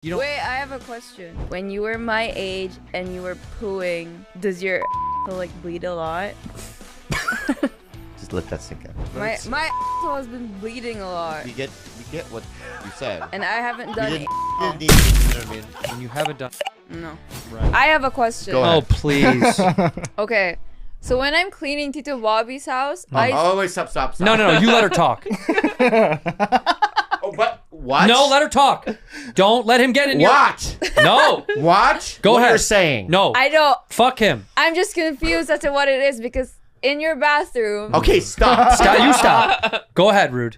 Wait, I have a question. When you were my age and you were pooing, does your like bleed a lot? Just let that sink in. My asshole has been bleeding a lot. You get what you said. And I haven't done it. You know what I mean? And you haven't done. No. Right. I have a question. Go ahead. Oh please. Okay. So when I'm cleaning Tito Bobby's house, Oh, wait, stop. No. You let her talk. Oh, but what? No, let her talk. Don't let him get in your. What? No. What? Go what ahead. You're saying. No. I don't. Fuck him. I'm just confused as to what it is because in your bathroom, Okay, stop. Stop. Go ahead, Rude.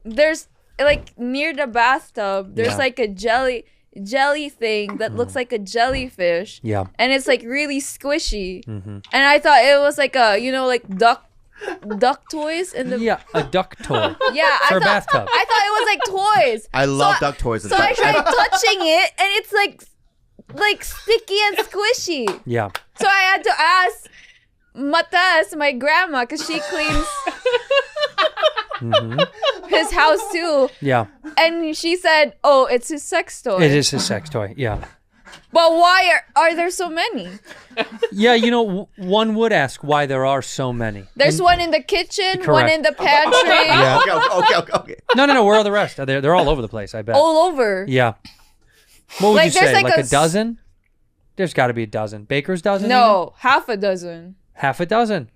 there's like near the bathtub, there's Yeah. like a jelly thing that looks like a jellyfish. Yeah. And it's like really squishy. And I thought it was like a, like duck toys in the Yeah, a duck toy. Yeah, For a bathtub. I thought it was like toys. I love duck toys. So I tried touching it and it's like sticky and squishy. Yeah. So I had to ask Matas, my grandma, because she cleans his house too. Yeah. And she said, "Oh, it's his sex toy." It is his sex toy. Yeah. But why are there so many? Yeah, one would ask why there are so many. There's one in the kitchen, one Correct. in the pantry, Yeah. Okay. No. Where are the rest? They're all over the place, I bet. all over. Yeah. What would Like, you say? there's like Like a a dozen? There's got to be a dozen. Baker's dozen? No, half a dozen. Even? Half a dozen.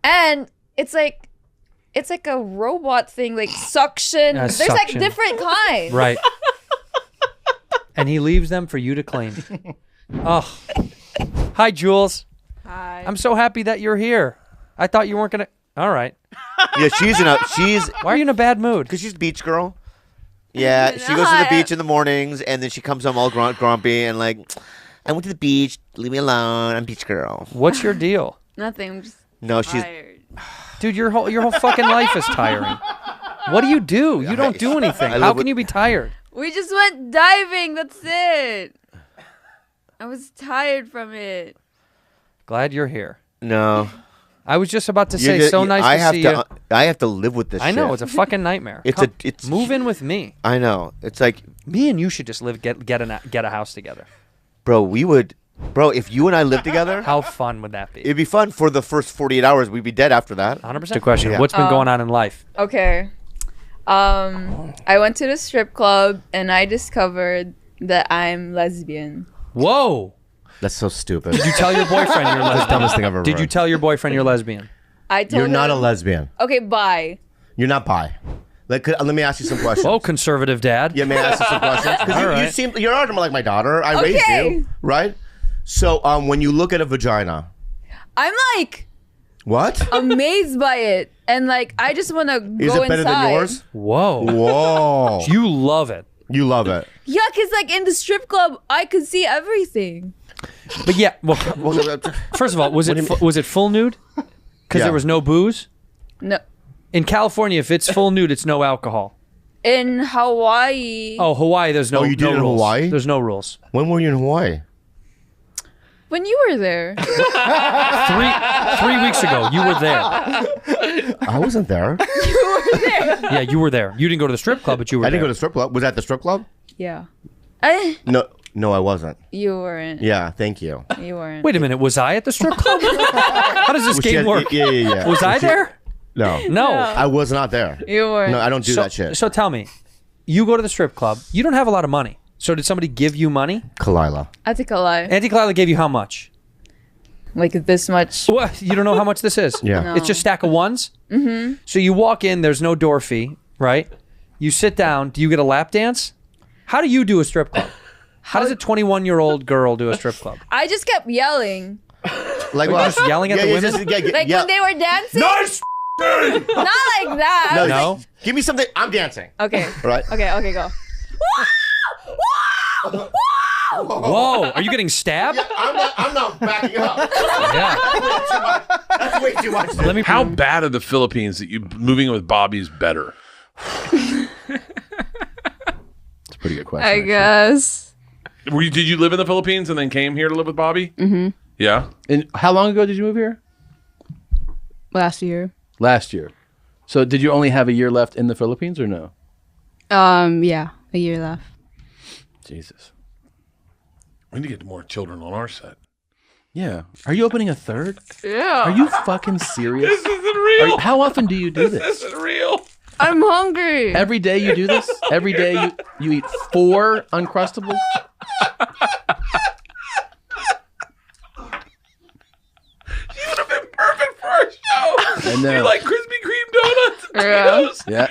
And it's like a robot thing, like suction. There's like suction. different kinds. Right. And he leaves them for you to clean. Oh. Hi, Jules. Hi. I'm so happy that you're here. I thought you weren't going to. All right. Yeah, she's Why are you in a bad mood? because she's a beach girl. Yeah, she goes to the beach in the mornings and then she comes home all grumpy and like, I went to the beach. Leave me alone. I'm beach girl. What's your deal? Nothing. I'm just No, she's. tired. Dude, your whole fucking life is tiring. What do? You don't do anything. I How live can you be tired? We just went diving. That's it. I was tired from it. Glad you're here. No. I was just about to say, You're- so you- nice I to have see to. you. I have to live with this. I know shit. it's a fucking nightmare. It's Move in with me. I know. It's like, Me and you should just get a house together. bro, if you and I lived together, How fun would that be? it'd be fun for the first 48 hours. We'd be dead after that. 100%. Question. Yeah. What's been going on in life? Okay. I went to the strip club and I discovered that I'm lesbian. Whoa! That's so stupid. Did you tell your boyfriend you're lesbian? dumbest thing I've ever Did you heard. tell your boyfriend you're lesbian? I told You're not a him- lesbian. Okay, bye. You're not bi. Let me ask you some questions. Whoa, conservative dad. Yeah, may I ask you some questions? Because All you right. seem you're already like my daughter. I raised Okay. you, right? So, when you look at a vagina, I'm like what? amazed by it, and like I just want to go Is it better inside. than yours? Whoa. Whoa. You love it. You love it. Yeah, cause like in the strip club, I could see everything. But yeah, well, first of all, was it full nude? Because Yeah. there was no booze. No, In California, if it's full nude, it's no alcohol. in Hawaii. Oh, Hawaii, there's no. Oh, you did no it in rules. Hawaii? There's no rules. When were you in Hawaii? When you were there. 3 weeks ago, you were there. I wasn't there. You were there. Yeah, you were there. You didn't go to the strip club, but you were I didn't there. go to the strip club. Was that the strip club? Yeah. No, I wasn't. You weren't. Yeah, thank you. You weren't. Wait a minute, was I at the strip club? How does this Was she game at- work? Yeah. Was I there? No. No. I was not there. You weren't. No, I don't do that shit. So tell me, you go to the strip club. You don't have a lot of money. So did somebody give you money? Kalila. I think a lie. Auntie Kalila gave you how much? Like this much. What? You don't know how much this is? Yeah. No. It's just a stack of ones? Mm-hmm. So you walk in, there's no door fee, right? You sit down. Do you get a lap dance? How do you do a strip club? How does a 21-year-old girl do a strip club? I just kept yelling. Like You're just yelling at the women? Like when they were dancing. Nice. Not like that. I was No? like, Give me something. I'm dancing. okay. All right. Okay, go. Whoa, are you getting stabbed? I'm not backing up. Yeah. That's way too much. Let me. How bad are the Philippines that you moving in with Bobby's better? It's a pretty good question. I guess. Did you live in the Philippines and then came here to live with Bobby? Mm-hmm. Yeah. And how long ago did you move here? Last year. Last year. So did you only have a year left in the Philippines or no? Yeah, a year left. Jesus. We need to get more children on our set. Yeah. Are you opening a third? Yeah. Are you fucking serious? This isn't real. How often do you do This this? isn't real. I'm hungry. Every day you do this? Every day you eat 4 Uncrustables? She would have been perfect for our show. I know. You like Krispy Kreme donuts? And Yeah. Cheetos? Yeah.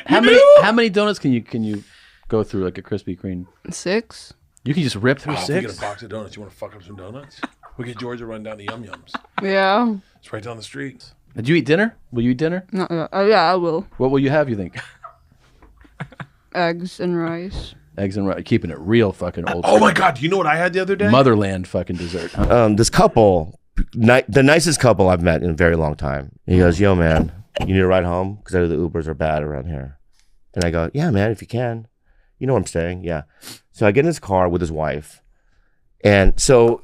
How many donuts can you go through like a Krispy Kreme? 6. You can just rip through Oh, if we get 6? a box of donuts, you want to fuck up some donuts? We get Georgia run down to Yum Yums. Yeah. It's right down the street. Did you eat dinner? Will you eat dinner? No, yeah, I will. What will you have, you think? Eggs and rice. Eggs and rice. Keeping it real fucking old. Oh my God! Do you know what I had the other day? Motherland fucking dessert. Huh? This couple, the nicest couple I've met in a very long time. He goes, "Yo, man, you need a ride home? Because I know the Ubers are bad around here." And I go, "Yeah, man, if you can. You know where I'm staying. Yeah." So I get in his car with his wife. And so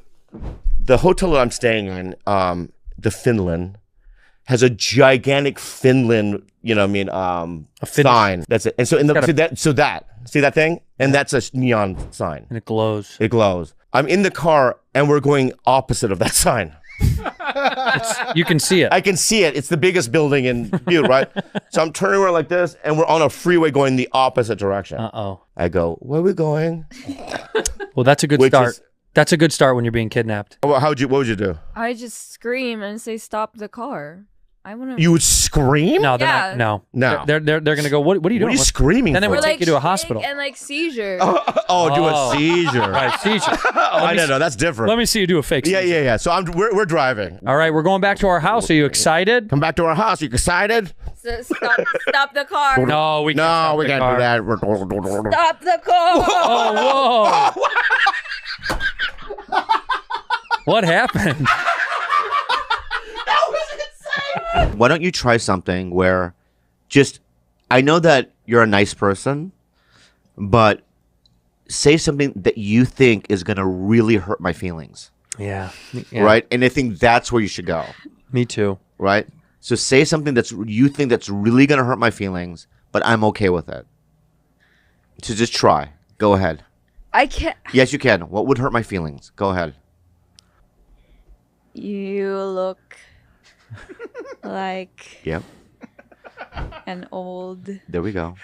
the hotel that I'm staying in, the Finland, has a gigantic Finland, sign. That's it. And so see that thing? And that's a neon sign. And it glows. It glows. I'm in the car and we're going opposite of that sign. You can see it. I can see it. It's the biggest building in Butte, right? So I'm turning around like this and we're on a freeway going the opposite direction. Uh-oh. I go, "Where are we going?" Well, that's a good Which start. is- That's a good start when you're being kidnapped. What would you do? I just scream and say, "Stop the car." I want to. You would scream? No, they're Yeah. not. No. No. They're gonna go, what are you What doing? are you screaming Then they for? would take you to a hospital. And like seizure. Do Oh. a seizure. Right, seizure. I don't know. That's different. Let me see you do a fake seizure. Yeah. So we're driving. All right, we're going back to our house. Are you excited? Come back to our house. You excited? So stop the car. No, we can't. No, stop we the can't car. do that. Stop the car. Oh, whoa. What happened? Why don't you try something where I know that you're a nice person, but say something that you think is going to really hurt my feelings, Yeah. right? And I think that's where you should go, Me too. right? So say something you think that's really going to hurt my feelings, but I'm okay with it. So just try. Go ahead. I can't. Yes, you can. What would hurt my feelings? Go ahead. You look like Yep. an old, There we go.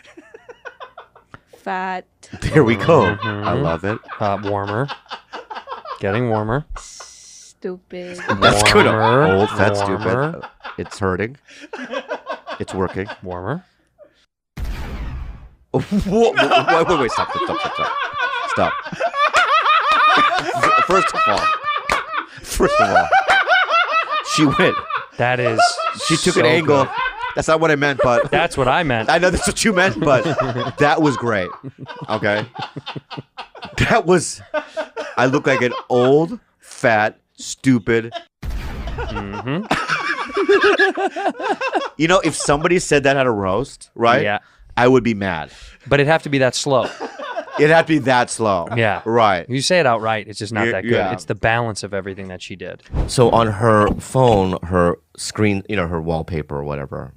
fat, There we go. I love it. Warmer. Getting warmer. stupid. That's good. Warmer. Old, fat, Warmer. stupid. It's hurting. It's working. Warmer. Wait. Stop. First of all, she went. That is. She took so an angle. good. That's not what I meant, but That's what I meant. I know that's what you meant, but that was great. Okay. I look like an old, fat, stupid. Mm-hmm. You know, if somebody said that at a roast, right? Yeah. I would be mad. But it'd have to be that slow. It'd have to be that slow. Yeah. Right. You say it outright, it's just not that good. Yeah. It's the balance of everything that she did. So on her phone, her screen, her wallpaper or whatever,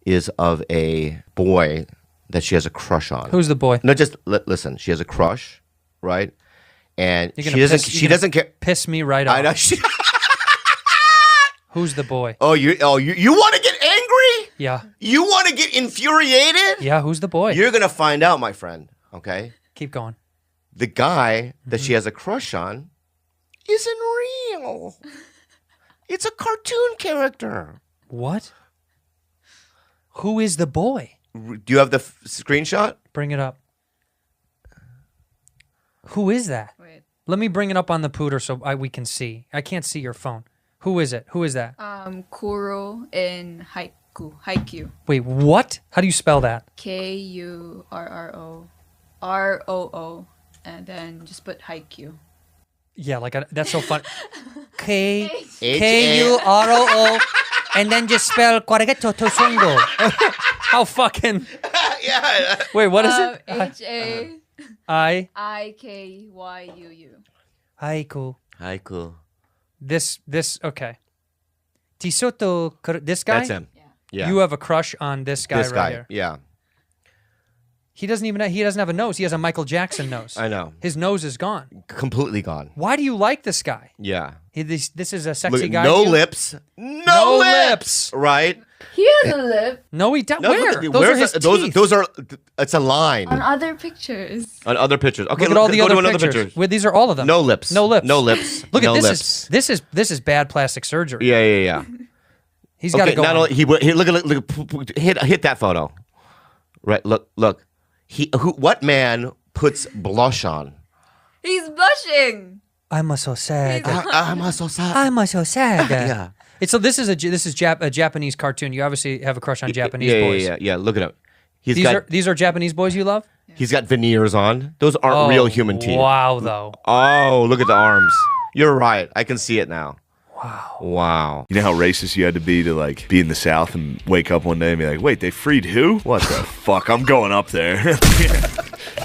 is of a boy that she has a crush on. Who's the boy? No, just listen. She has a crush, right? And You're she gonna doesn't. piss- She you're gonna doesn't care. Piss me right off. I know. She, Who's the boy? you want to get angry? Yeah. You want to get infuriated? Yeah, who's the boy? You're gonna find out, my friend. Okay. Keep going. The guy that she has a crush on isn't real. It's a cartoon character. What? Who is the boy? Do you have the screenshot? Bring it up. Who is that? Wait. Let me bring it up on the pooter so we can see. I can't see your phone. Who is it? Who is that? Kuro in Haikyuu. Wait, what? How do you spell that? KURROO, and then just put Haikyuu. Yeah, that's so fun. K-U-R-O-O, and then just spell Kwaregeto Tosongo. How fucking... Yeah. Wait, what is it? HAIKYUU. Haiku. Haiku. This, okay. Tisoto, this guy? That's him. Yeah. You have a crush on this guy This right guy. here. Yeah. He doesn't have a nose. He has a Michael Jackson nose. I know. His nose is gone. Completely gone. Why do you like this guy? Yeah. This is a sexy guy. No to you? lips. No lips. Right? He has a lip No, he doesn't. No, Where? look, Those are his those, teeth. those are. It's a line on other pictures. on other pictures. Okay, Look at all the go to other another pictures. picture. Where these are all of them. No lips. No lips. No lips. Look no at lips. this. This is bad plastic surgery. Yeah. He's got to go. Not on. only he look hit that photo. Right. Look. What man puts blush on? He's blushing. I'm so sad. I'm so sad. I'm so sad. Yeah. So this is a Japanese cartoon. You obviously have a crush on Japanese boys. Yeah. Look at him. These are Japanese boys you love? He's got veneers on. Those aren't real human teeth. Wow, though. Oh, look at the arms. You're right. I can see it now. Wow. You know how racist you had to be like be in the South and wake up one day and be like, wait, they freed who? What the fuck? I'm going up there.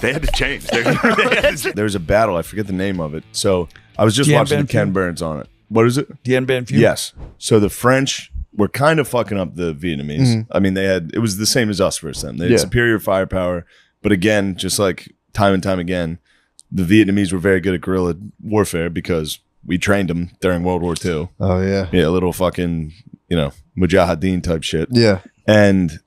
They had to change. There was a battle. I forget the name of it. So I was just watching the Ken Burns on it. What is it? Dien Bien Phu? Yes. So the French were kind of fucking up the Vietnamese. I mean, it was the same as us versus them. They had superior firepower. But again, just like time and time again, the Vietnamese were very good at guerrilla warfare because we trained them during World War II. Oh, yeah. Yeah, a little fucking, Mujahideen type shit. Yeah. And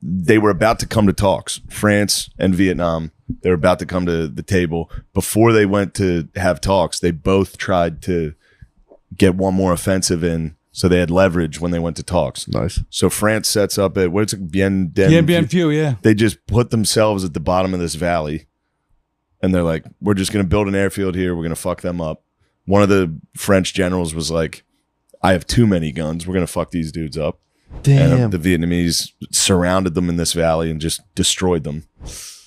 they were about to come to talks. France and Vietnam, they were about to come to the table. Before they went to have talks, they both tried to get one more offensive in, so they had leverage when they went to talks. Nice. So France sets up at, what's it, Dien Bien Phu, yeah. They just put themselves at the bottom of this valley, and they're like, we're just going to build an airfield here. We're going to fuck them up. One of the French generals was like, I have too many guns. We're going to fuck these dudes up. Damn. And the Vietnamese surrounded them in this valley and just destroyed them.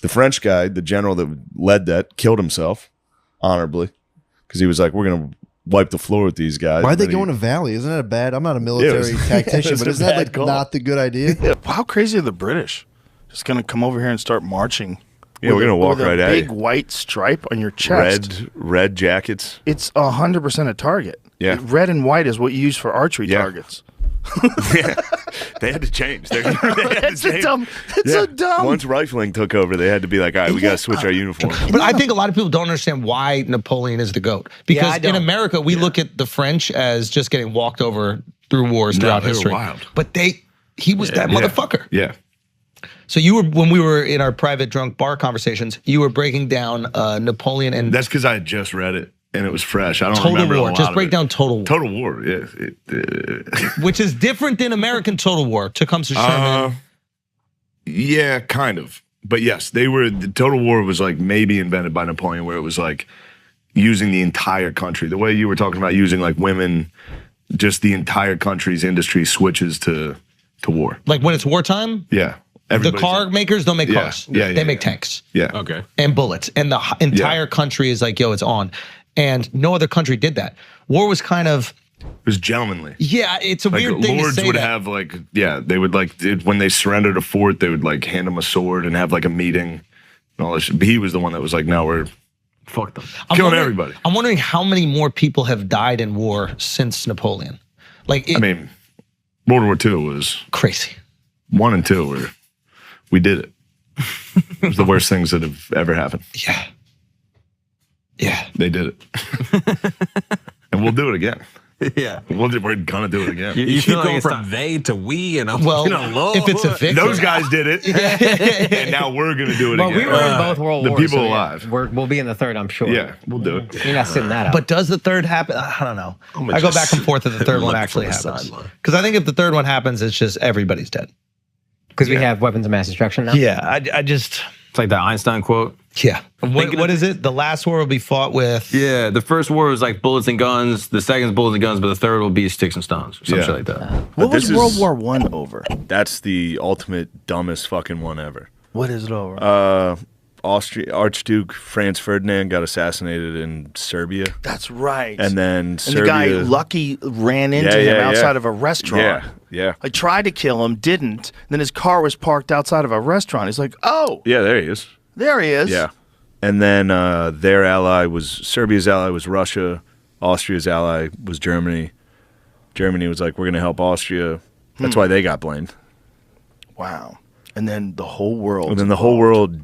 The French guy, the general that led that, killed himself honorably because he was like, we're going to wipe the floor with these guys. Why'd they go in a valley? Isn't that a bad? I'm not a military tactician, but isn't that like not the good idea? How crazy are the British? Just going to come over here and start marching. Yeah, we're going to walk right at you. Big white stripe on your chest. Red jackets. It's 100% a target. Yeah. Red and white is what you use for archery targets. Yeah. They had to change. It's so dumb. Once rifling took over, they had to be like, all right, we got to switch our uniform. But I think a lot of people don't understand why Napoleon is the GOAT. Because in America, we look at the French as just getting walked over through wars throughout history. Were wild. But he was that motherfucker. Yeah. So when we were in our private drunk bar conversations, you were breaking down Napoleon and That's because I had just read it and it was fresh. I don't Total remember War. a lot Just of break it. down Total War. Total War, yeah. Which is different than American Total War. Tecumseh Sherman. Yeah, kind of. But yes, the Total War was like maybe invented by Napoleon, where it was like using the entire country. The way you were talking about using like women, just the entire country's industry switches to war. Like when it's wartime, Yeah. the Everybody's car makers don't make cars. Yeah, They make tanks Yeah. Okay. and bullets. And the entire country is like, yo, it's on. And no other country did that. War was kind of, It was gentlemanly. yeah, it's a Like weird thing lords to say would that. have like, they would like, when they surrendered a fort, they would like hand him a sword and have like a meeting and all this shit. But he was the one that was like, no, we're Fuck them. I'm killing wondering- everybody. I'm wondering how many more people have died in war since Napoleon. Like, I mean, World War II was crazy. 1 and 2 were, we did it. It was the worst things that have ever happened. Yeah. Yeah. They did it. And we'll do it again. Yeah. We're gonna do it again. You keep going from they to we and Well, if it's a victory. Those guys did it, and now we're gonna do it Well, again. we were in both World the Wars. people so alive. We'll be in the third, I'm sure. Yeah, we'll do it. You're not sitting that out. But does the third happen? I don't know. I go back and forth if the third one actually happens. Because I think if the third one happens, it's just everybody's dead. Because we have weapons of mass destruction now? Yeah, I just... It's like that Einstein quote. Yeah. What is it? The last war will be fought with... Yeah, the first war was like bullets and guns. The second is bullets and guns, but the third will be sticks and stones or some shit like that. What was World War I over? That's the ultimate dumbest fucking one ever. What is it over? Archduke Franz Ferdinand got assassinated in Serbia. That's right. And then And Serbia, the guy Lucky ran into him outside of a restaurant. Yeah. I tried to kill him, didn't. Then his car was parked outside of a restaurant. He's like, oh, Yeah, there he is. there he is. Yeah. And then Serbia's ally was Russia. Austria's ally was Germany. Germany was like, we're going to help Austria. That's why they got blamed. Wow. And then the whole world. And then the whole world,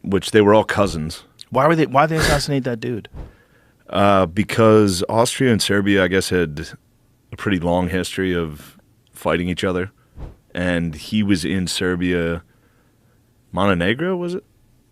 which they were all cousins. Why did they assassinate that dude? Because Austria and Serbia, I guess, had a pretty long history of fighting each other. And he was in Serbia, Montenegro, was it?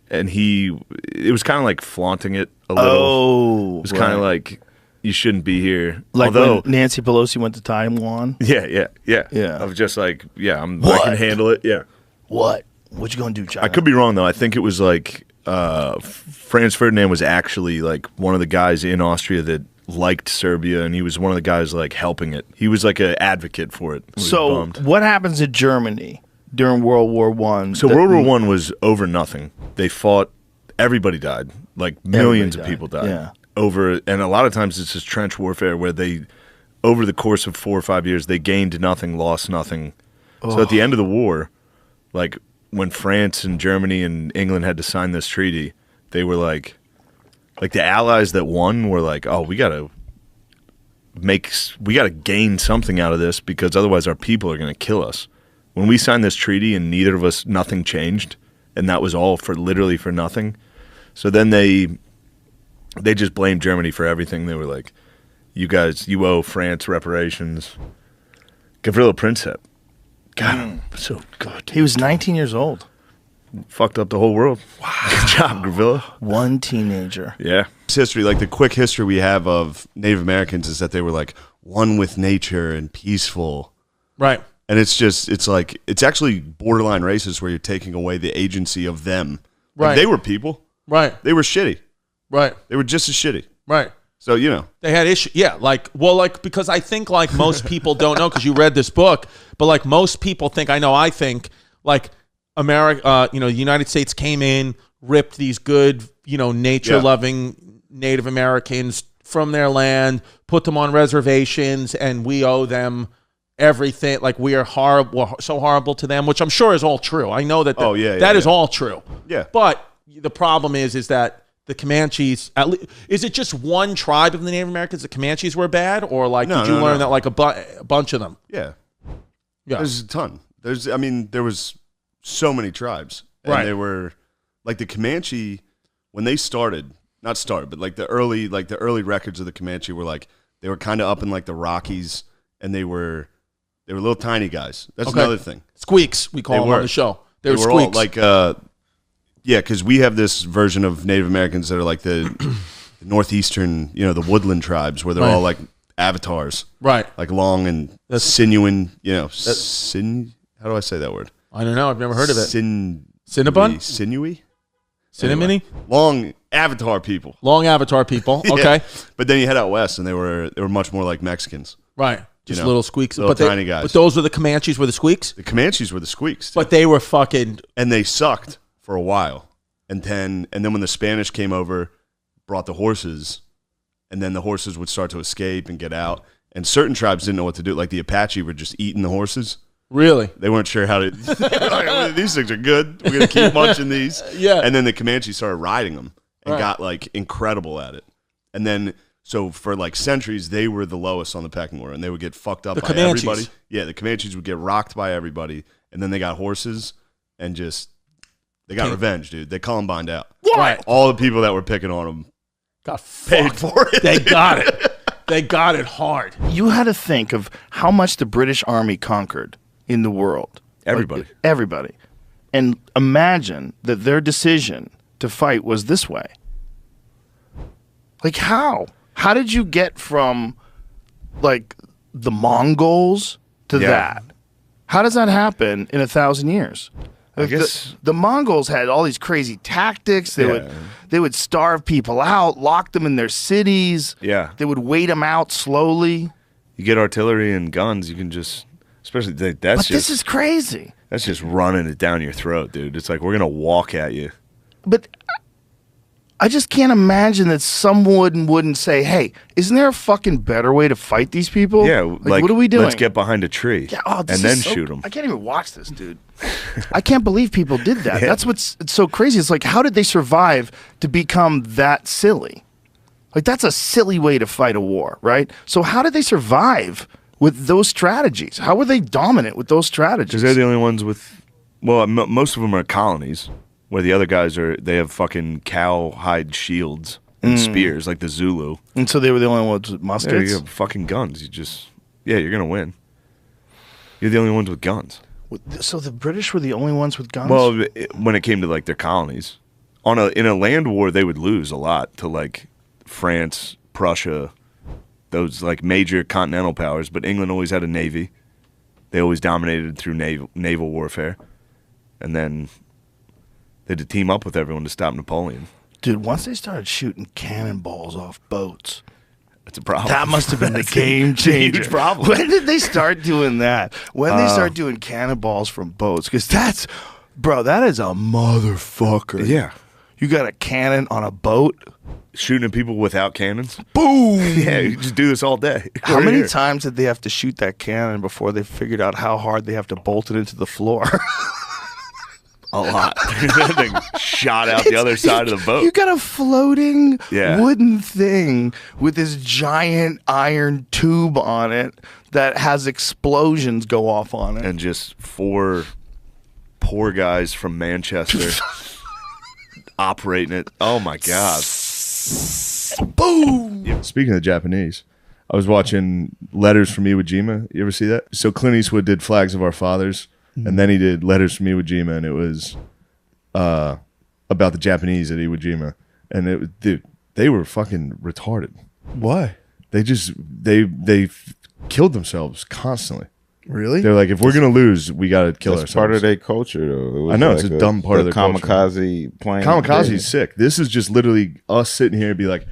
And it was kind of like flaunting it a little. Oh, it was kind of like, you shouldn't be here. Like when Nancy Pelosi went to Taiwan? Yeah. Of just like, I can handle it. Yeah. What you gonna do, China? I could be wrong though. I think it was like Franz Ferdinand was actually like one of the guys in Austria that liked Serbia, and he was one of the guys like helping it. He was like an advocate for it. So what happens in Germany during World War I? So World War I was over nothing. They fought. Everybody died. Like millions of people died. Yeah. And a lot of times it's just trench warfare where they, over the course of 4 or 5 years, they gained nothing, lost nothing. So at the end of the war, like when France and Germany and England had to sign this treaty, they were like the allies that won were like, oh, we gotta gain something out of this because otherwise our people are gonna kill us. When we signed this treaty and neither of us, nothing changed, and that was all literally for nothing. So then they just blamed Germany for everything. They were like, you owe France reparations. Gavrilo Princip. God, so good. He was 19 years old. Fucked up the whole world. Wow. Good job, Gavrilo. One teenager. Yeah. History, like the quick history we have of Native Americans is that they were like one with nature and peaceful. Right. And it's like, it's actually borderline racist where you're taking away the agency of them. Like, Right. they were people. Right. They were shitty. Right. They were just as shitty. Right. So, you know. They had issues. Yeah. Because I think like most people don't know because you read this book, but like most people think, I think like America, the United States came in, ripped these good, nature-loving Native Americans from their land, put them on reservations, and we owe them everything. Like we are horrible, so horrible to them, which I'm sure is all true. I know that that is all true. Yeah. But the problem is that the Comanches, is it just one tribe of the Native Americans? The Comanches were bad, or like did you learn that like a bunch of them? Yeah. There's a ton. There was so many tribes, and Right. they were like the Comanche when they not started, but like the early records of the Comanche were like they were kind of up in like the Rockies, and they were little tiny guys. That's another thing. Squeaks, we call them on the show. They were all squeaks. like because we have this version of Native Americans that are like the northeastern, the woodland tribes where they're all like avatars. Right. Like long and sinuous, how do I say that word? I don't know. I've never heard of it. Cinnabon? Sinewy? Cinnamony? Anyway, long avatar people. Long avatar people. Okay. But then you head out west and they were much more like Mexicans. Right. Just little squeaks. Little tiny guys. But those were the Comanches were the squeaks? The Comanches were the squeaks. But they were fucking... And they sucked for a while. And then when the Spanish came over, brought the horses, and then the horses would start to escape and get out. And certain tribes didn't know what to do. Like the Apache were just eating the horses. Really? They weren't sure how to... these things are good. We're going to keep munching these. Yeah. And then the Comanches started riding them and got like incredible at it. And then... So for like centuries, they were the lowest on the pecking order, and they would get fucked up by everybody. Yeah, the Comanches would get rocked by everybody, and then they got horses, and they got revenge, dude. They Columbined out. Right. All the people that were picking on them got paid for it. They got it. They got it hard. You had to think of how much the British Army conquered in the world. Everybody. Everybody. And imagine that their decision to fight was this way. Like how? How did you get from, like, the Mongols to that? How does that happen in 1,000 years? I guess the Mongols had all these crazy tactics. They would starve people out, lock them in their cities. Yeah. They would wait them out slowly. You get artillery and guns, you can just, especially this is crazy. That's just running it down your throat, dude. It's like we're gonna walk at you. But I just can't imagine that someone wouldn't say, hey, isn't there a fucking better way to fight these people? Yeah, like what are we doing? Let's get behind a tree and then shoot them. I can't even watch this, dude. I can't believe people did that. Yeah. That's what's so crazy. It's like, how did they survive to become that silly? Like, that's a silly way to fight a war, right? So how did they survive with those strategies? How were they dominant with those strategies? Because they're the only ones with Well, most of them are colonies, where the other guys they have fucking cowhide shields and spears, like the Zulu. And so they were the only ones with muskets? Yeah, you have fucking guns. You're going to win. You're the only ones with guns. So the British were the only ones with guns? Well, when it came to, like, their colonies. In a land war, they would lose a lot to, like, France, Prussia, those, like, major continental powers. But England always had a navy. They always dominated through naval warfare. And then they had to team up with everyone to stop Napoleon. Dude, once they started shooting cannonballs off boats, that's a problem. That must have been the game changer. Huge problem. When did they start doing that? When they start doing cannonballs from boats? Because that is a motherfucker. Yeah. You got a cannon on a boat? Shooting at people without cannons? Boom! Yeah, you just do this all day. How many times did they have to shoot that cannon before they figured out how hard they have to bolt it into the floor? A lot. They shot out the other side of the boat. You got a floating Yeah. wooden thing with this giant iron tube on it that has explosions go off on it. And just 4 poor guys from Manchester operating it. Oh my God. Boom! Yeah. Speaking of Japanese, I was watching Letters from Iwo Jima. You ever see that? So Clint Eastwood did Flags of Our Fathers. And then he did Letters from Iwo Jima, and it was about the Japanese at Iwo Jima. And they were fucking retarded. Why? They killed themselves constantly. Really? They're like, if we're gonna lose, we gotta kill That's ourselves. part of their culture, though. It was I know like it's a dumb part of their kamikaze plane. Kamikaze is sick. This is just literally us sitting here and be like,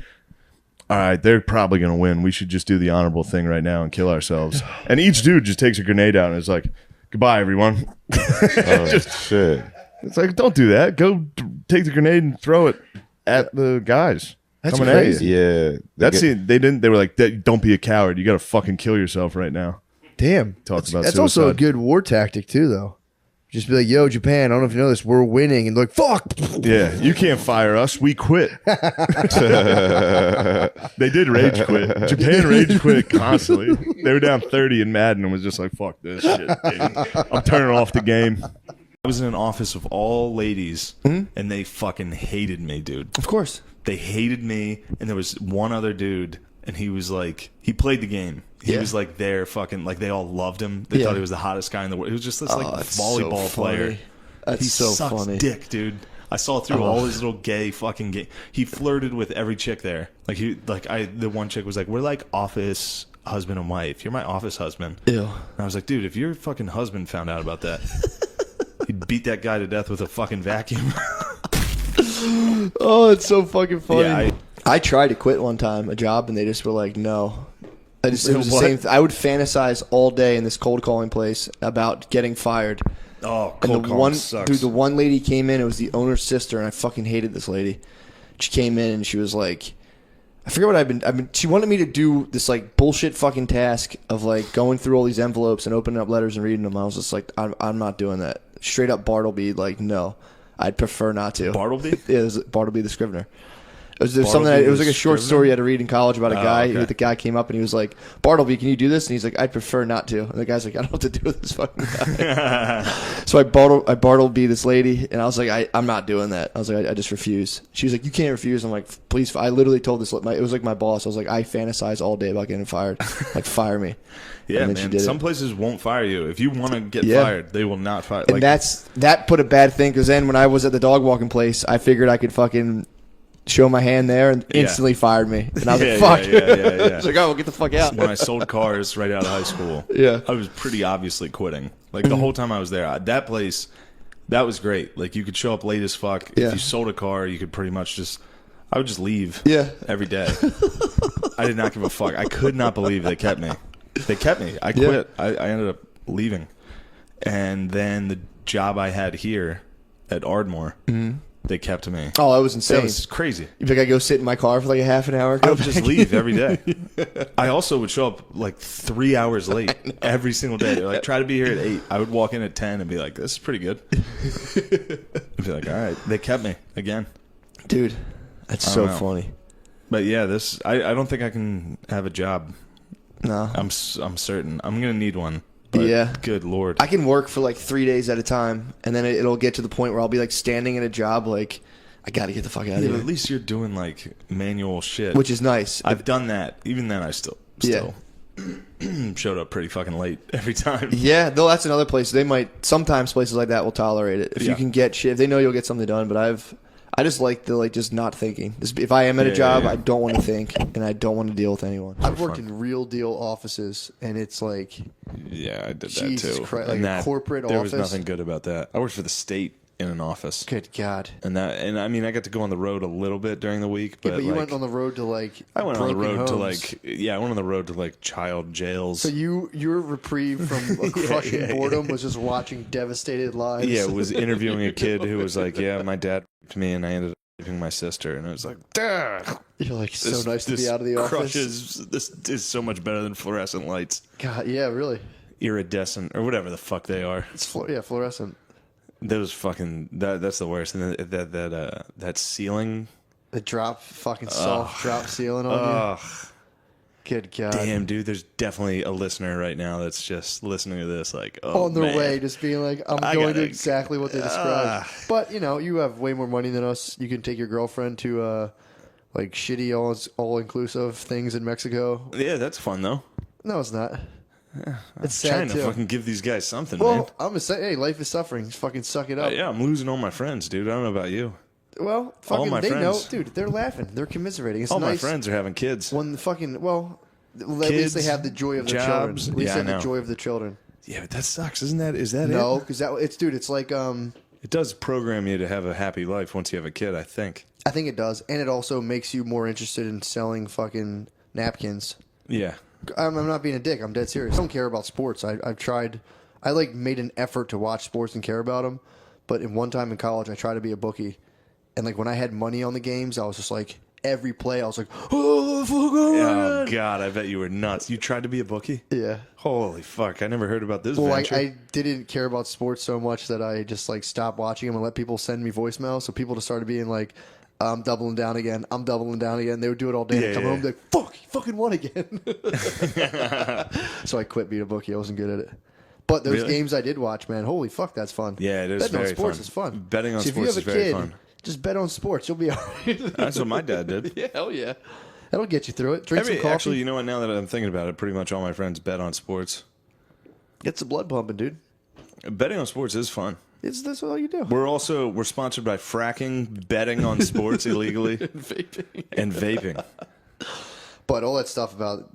all right, they're probably gonna win. We should just do the honorable thing right now and kill ourselves. And each dude just takes a grenade out and is like, goodbye, everyone. Shit. It's like, don't do that. Go take the grenade and throw it at the guys. That's coming crazy. At you. Yeah. That's it. They were like, don't be a coward. You got to fucking kill yourself right now. Damn. Talks about that's suicide. also a good war tactic, too, though. Just be like, yo, Japan, I don't know if you know this, we're winning. And they're like, fuck. Yeah, you can't fire us. We quit. They did rage quit. Japan rage quit constantly. They were down 30 in Madden and was just like, fuck this shit, dude. I'm turning off the game. I was in an office of all ladies, and they fucking hated me, dude. Of course. They hated me, and there was one other dude, and he was like, he played the game. He was like their fucking, like they all loved him. They thought he was the hottest guy in the world. He was just this like volleyball player. That's he so sucks funny. dick, dude. I saw through all his little gay fucking gay. He flirted with every chick there. Like the one chick was like, we're like office husband and wife. You're my office husband. Ew. And I was like, dude, if your fucking husband found out about that, he'd beat that guy to death with a fucking vacuum. Oh, it's so fucking funny. Yeah, I tried to quit one time, a job, and they just were like, no. It was the What? same. I would fantasize all day in this cold calling place about getting fired. Oh, And cold the calling one sucks. dude, the one lady came in. It was the owner's sister, and I fucking hated this lady. She came in and she was like, I forget what I've been. She wanted me to do this like bullshit fucking task of like going through all these envelopes and opening up letters and reading them. I was just like, I'm not doing that. Straight up Bartleby, like no, I'd prefer not to. Bartleby? Yeah, it was Bartleby the Scrivener. It was Bartleby something. It was the like a short Scrivener? story I had to read in college about a guy. okay. The guy came up and he was like, "Bartleby, can you do this?" And he's like, "I'd prefer not to." And the guy's like, "I don't know what to do with this fucking guy." So I Bartleby this lady, and I was like, "I'm not doing that." I was like, "I just refuse." She was like, "You can't refuse." I'm like, "Please." I literally told this. It was like my boss. I was like, "I fantasize all day about getting fired. Like, fire me." Yeah, And then she man. did it. Some places won't fire you. If you want to get Yeah. fired, they will not fire. And that put a bad thing because then when I was at the dog walking place, I figured I could fucking show my hand there and Yeah. instantly fired me. And I was Yeah, like, fuck. yeah. I was like, oh, get the fuck out. When I sold cars right out of high school, Yeah. I was pretty obviously quitting. Like the whole time I was there, that place, that was great. Like you could show up late as fuck. Yeah. If you sold a car, you could pretty much I would just leave. Yeah. Every day. I did not give a fuck. I could not believe they kept me. They kept me. I Yeah. quit. I ended up leaving. And then the job I had here at Ardmore, they kept me. Oh, that was insane. That was crazy. You think I go sit in my car for like a half an hour? I would just leave every day. I also would show up like 3 hours late every single day. They're like, try to be here at 8. I would walk in at 10 and be like, this is pretty good. I'd be like, all right. They kept me again. Dude, that's I so don't know. funny. But yeah, I don't think I can have a job. No. I'm certain. I'm going to need one. But yeah. Good Lord. I can work for like 3 days at a time, and then it'll get to the point where I'll be like standing in a job like, I got to get the fuck out of here. At least you're doing like manual shit. Which is nice. I've done that. Even then, I still showed up pretty fucking late every time. Yeah, though that's another place. They might, sometimes places like that will tolerate it. If you Yeah. can get shit, if they know you'll get something done, but I just like the just not thinking. If I am at a job, I don't want to think, and I don't want to deal with anyone. I've worked in real deal offices, and it's like, Yeah, I did Jesus that too. Christ, like And a corporate there office. was nothing good about that. I worked for the state in an office. Good God. And I mean, I got to go on the road a little bit during the week, Yeah, but, but you like, went on the road to like. I went on the broken road to homes. I went on the road to like child jails. So your reprieve from a crushing yeah, boredom yeah. was just watching devastated lives. Yeah, was interviewing a kid who was like, "Yeah, my dad raped me, and I ended up raping my sister," and I was like, "Duh!" You're like, so nice to be out of the office. This is so much better than fluorescent lights. God, yeah, really. Iridescent or whatever the fuck they are. It's fluorescent. Those fucking that's the worst. And that ceiling, The soft drop ceiling on you. Good God. Damn, dude, there's definitely a listener right now that's just listening to this like, oh, on their man. way, just being like, I'm I going to gotta- exactly what they described. But, you have way more money than us. You can take your girlfriend to, like, shitty all-inclusive things in Mexico. Yeah, that's fun, though. No, it's not. It's trying sad, to too. fucking give these guys something, Well, man. I'm going to say, hey, life is suffering. Just fucking suck it up. Yeah, I'm losing all my friends, dude. I don't know about you. Well, fucking, my they know. friends. Dude, they're laughing. They're commiserating. It's All my nice friends are having kids. when the fucking, at least they have the joy of their children. jobs. At least Yeah, they I have the know. joy of the children. Yeah, but that sucks. Is that No, it? because it's like, It does program you to have a happy life once you have a kid, I think. I think it does. And it also makes you more interested in selling fucking napkins. Yeah. I'm not being a dick. I'm dead serious. I don't care about sports. I've tried. I made an effort to watch sports and care about them. But in one time in college, I tried to be a bookie. And when I had money on the games, I was just like, every play, I was like, oh, fuck, Oh, God, I bet you were nuts. You tried to be a bookie? Yeah. Holy fuck, I never heard about this Well, venture. I didn't care about sports so much that I just stopped watching them and let people send me voicemails. So people just started being like, I'm doubling down again. I'm doubling down again. They would do it all day and come home and be like, fuck, you fucking won again. So I quit being a bookie. I wasn't good at it. But those Really? games I did watch, man, holy fuck, that's fun. Yeah, it is Betting on very sports fun. is fun. Betting on So sports if is you have a very kid, fun. just bet on sports. You'll be all right. That's what my dad did. Yeah, hell yeah. That'll get you through it. Drink some coffee. Actually, you know what? Now that I'm thinking about it, pretty much all my friends bet on sports. Get some blood pumping, dude. Betting on sports is fun. That's all you do. We're sponsored by fracking, betting on sports illegally, and vaping. But all that stuff about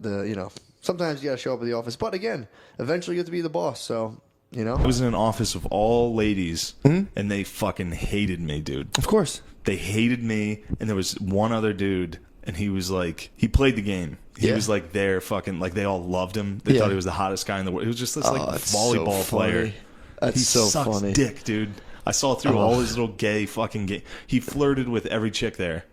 sometimes you got to show up at the office. But again, eventually you get to be the boss. So, I was in an office of all ladies, and they fucking hated me, dude. Of course. They hated me, and there was one other dude, and he was like, he played the game. He was like their fucking, like they all loved him. They thought he was the hottest guy in the world. He was just this that's volleyball so player. funny. That's he so sucks funny. dick, dude. I saw through all his little gay fucking gay. He flirted with every chick there.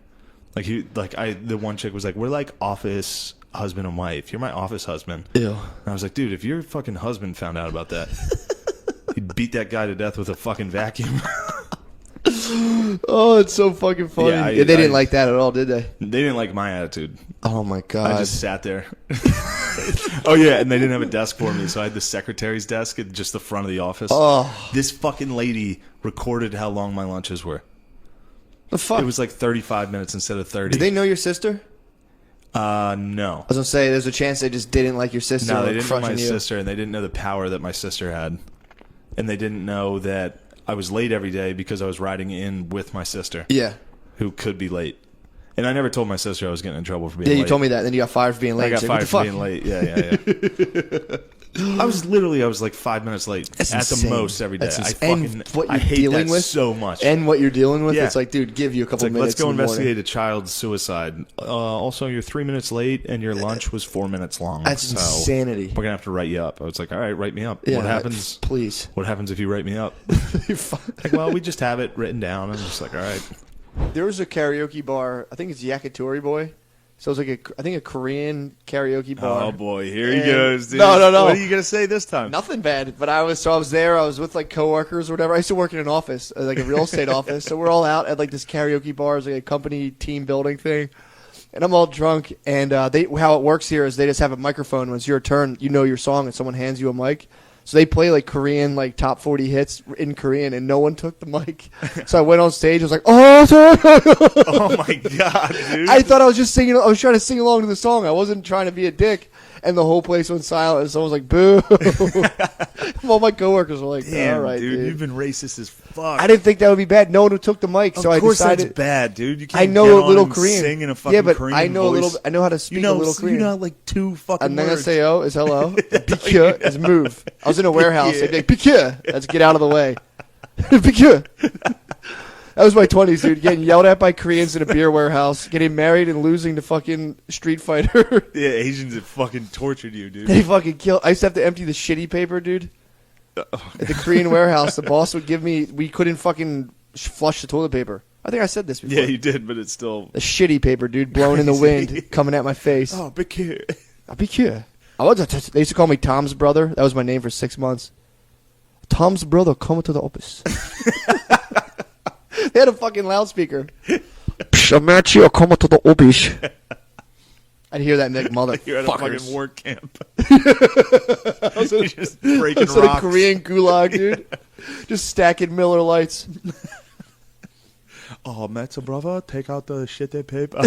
The one chick was like, "We're like office husband and wife. You're my office husband." Ew. And I was like, "Dude, if your fucking husband found out about that, he'd beat that guy to death with a fucking vacuum." Oh, it's so fucking funny. Yeah, they didn't like that at all, did they? They didn't like my attitude. Oh my god! I just sat there. Oh yeah, and they didn't have a desk for me, so I had the secretary's desk at just the front of the office. Oh. This fucking lady recorded how long my lunches were. The fuck? It was like 35 minutes instead of 30. Did they know your sister? No. I was gonna say, there's a chance they just didn't like your sister. No, they like didn't know my crushing you. sister, and they didn't know the power that my sister had, and they didn't know that I was late every day because I was riding in with my sister. Yeah. Who could be late. And I never told my sister I was getting in trouble for being Yeah, late. you told me that. Then you got fired for being late. I got She's like, fired what for the being late. Yeah. I was like 5 minutes late That's at insane. the most every day. That's I insane. And what I you're hate dealing that with so much. And what you're dealing with, Yeah. it's like, dude, give you a couple It's like, minutes. let's go in the morning. investigate a child suicide. Also, you're 3 minutes late, and your lunch was 4 minutes long. That's so insanity. We're gonna have to write you up. I was like, all right, write me up. Yeah, what happens? Please. What happens if you write me up? Like, well, we just have it written down. I'm just like, all right. There was a karaoke bar. I think it's Yakitori Boy. So it was like a Korean karaoke bar. Oh boy, here he And- goes, dude. No. What are you gonna say this time? Nothing bad. But I was there. I was with coworkers or whatever. I used to work in an office, like a real estate office. So we're all out at this karaoke bar. It's like a company team building thing. And I'm all drunk. And how it works here is they just have a microphone. When it's your turn, you know your song, and someone hands you a mic. So they play like Korean, like top 40 hits in Korean, and no one took the mic. So I went on stage. I was like, Oh my god, dude! I thought I was just singing. I was trying to sing along to the song. I wasn't trying to be a dick. And the whole place went silent. And someone was like, "Boo!" All my coworkers were like, Damn, "All right, dude, you've been racist as fuck." I didn't think that would be bad. No one took the mic, so I decided. That's bad, dude. You can't I know get a on little and Korean. sing in a fucking yeah, but Korean I know voice. a little. I know how to speak a little Korean. You know like 2 fucking words. Annyeonghaseyo is hello. Pikyo is move. I was in a warehouse. They'd be like, Pikyo. That's get out of the way. Pikyo. That was my 20s, dude. Getting yelled at by Koreans in a beer warehouse, getting married and losing to fucking Street Fighter. Yeah, Asians that fucking tortured you, dude. They fucking killed. I used to have to empty the shitty paper, dude. At the Korean warehouse, the boss would give me. We couldn't fucking flush the toilet paper. I think I said this before. Yeah, you did, but it's still the shitty paper, dude, blowing in the wind, coming at my face. Oh, Pikyo. Pikyo. They used to call me Tom's brother. That was my name for 6 months. Tom's brother, come to the office. They had a fucking loudspeaker. Shamachi, come to the office. I'd hear that and be like, motherfuckers. You're at a fucking work camp. I was just breaking rocks. A Korean gulag, dude. Just stacking Miller Lights. Oh, Matzo brother, take out the shitty paper.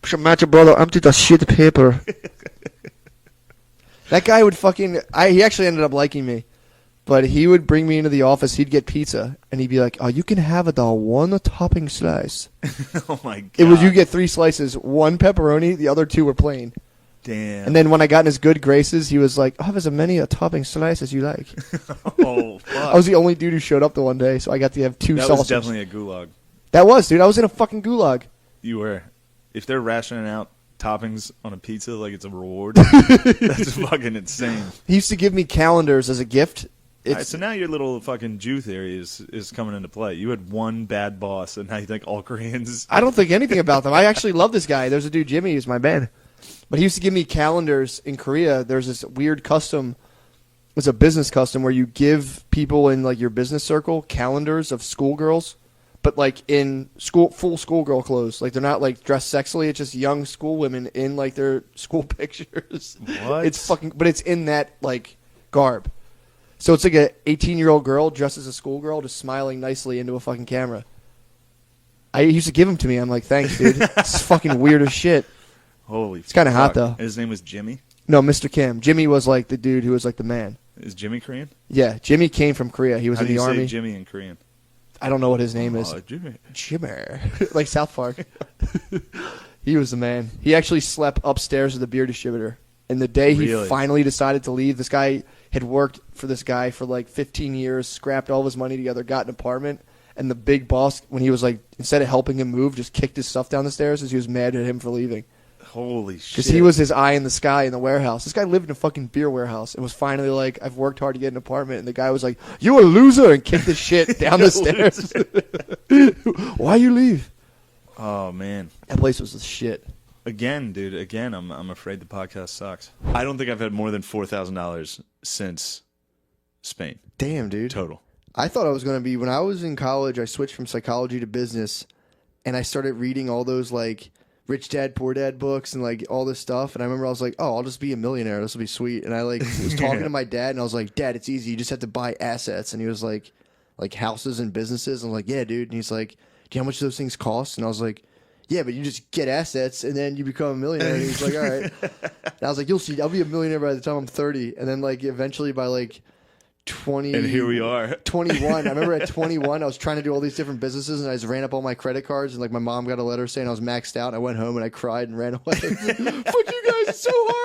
Matzo brother, empty the shit paper. That guy would fucking. He actually ended up liking me. But he would bring me into the office. He'd get pizza, and he'd be like, "Oh, you can have it the one topping slice." Oh my god! It was you get 3 slices, 1 pepperoni, the other 2 were plain. Damn. And then when I got in his good graces, he was like, "I'll have as many a topping slice as you like." Oh fuck! I was the only dude who showed up the one day, so I got to have 2 That sauces. was definitely a gulag. That was, dude. I was in a fucking gulag. You were. If they're rationing out toppings on a pizza like it's a reward, that's fucking insane. He used to give me calendars as a gift. All right, so now your little fucking Jew theory is coming into play. You had one bad boss, and now you think all Koreans. I don't think anything about them. I actually love this guy. There's a dude, Jimmy, who's my man. But he used to give me calendars in Korea. There's this weird custom. It's a business custom where you give people in like your business circle calendars of schoolgirls, but like in full schoolgirl clothes. Like they're not like dressed sexily. It's just young school women in like their school pictures. What? It's fucking. But it's in that like garb. So it's like a 18-year-old girl dressed as a schoolgirl just smiling nicely into a fucking camera. I used to give them to me. I'm like, thanks, dude. It's fucking weird as shit. Holy It's kind of hot, fuck. though. His name was Jimmy? No, Mr. Kim. Jimmy was like the dude who was like the man. Is Jimmy Korean? Yeah, Jimmy came from Korea. He was How in do the you army. say Jimmy in Korean? I don't know what his name is. Jimmy. Jimmy. Like South Park. He was the man. He actually slept upstairs with the beer distributor. And the day he Really? finally decided to leave, this guy had worked for this guy for like 15 years, scrapped all of his money together, got an apartment, and the big boss, when he was like, instead of helping him move, just kicked his stuff down the stairs as he was mad at him for leaving. Holy shit. Because he was his eye in the sky in the warehouse. This guy lived in a fucking beer warehouse and was finally like, I've worked hard to get an apartment. And the guy was like, you a loser, and kicked his shit down the stairs. Why you leave? Oh, man. That place was the shit. Again, dude, I'm afraid the podcast sucks. I don't think I've had more than $4,000 since Spain. Damn, dude. Total. I thought I was going to be, when I was in college, I switched from psychology to business, and I started reading all those, like, Rich Dad, Poor Dad books and, like, all this stuff. And I remember I was like, oh, I'll just be a millionaire. This will be sweet. And I, like, was talking to my dad, and I was like, Dad, it's easy. You just have to buy assets. And he was like houses and businesses. I'm like, yeah, dude. And he's like, do you know how much those things cost? And I was like, yeah, but you just get assets and then you become a millionaire. And he's like, all right. And I was like, you'll see, I'll be a millionaire by the time I'm 30. And then like eventually by like 20. And here we are. 21. I remember at 21, I was trying to do all these different businesses and I just ran up all my credit cards and like my mom got a letter saying I was maxed out. And I went home and I cried and ran away. Fuck you guys, it's so hard.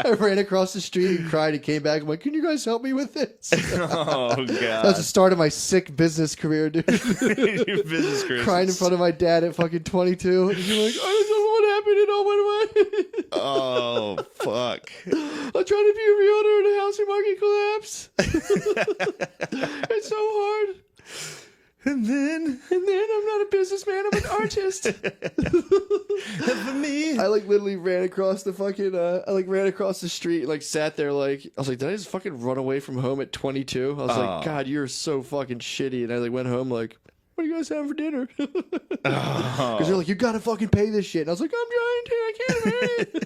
I ran across the street and cried and came back. I'm like, can you guys help me with this? Oh, God. That was the start of my sick business career, dude. Your business career. Crying in front of my dad at fucking 22. And he's like, I don't know what happened. It all went away. Oh, fuck. I'm trying to be a realtor and the housing market collapsed. It's so hard. And then I'm not a businessman. I'm an artist. For me, I like literally ran across the fucking. I like ran across the street and like sat there like I was like, did I just fucking run away from home at 22? I was like, God, you're so fucking shitty. And I like went home like, what are you guys having for dinner? Because they're like, you gotta fucking pay this shit. And I was like, I'm trying to. I can't pay it.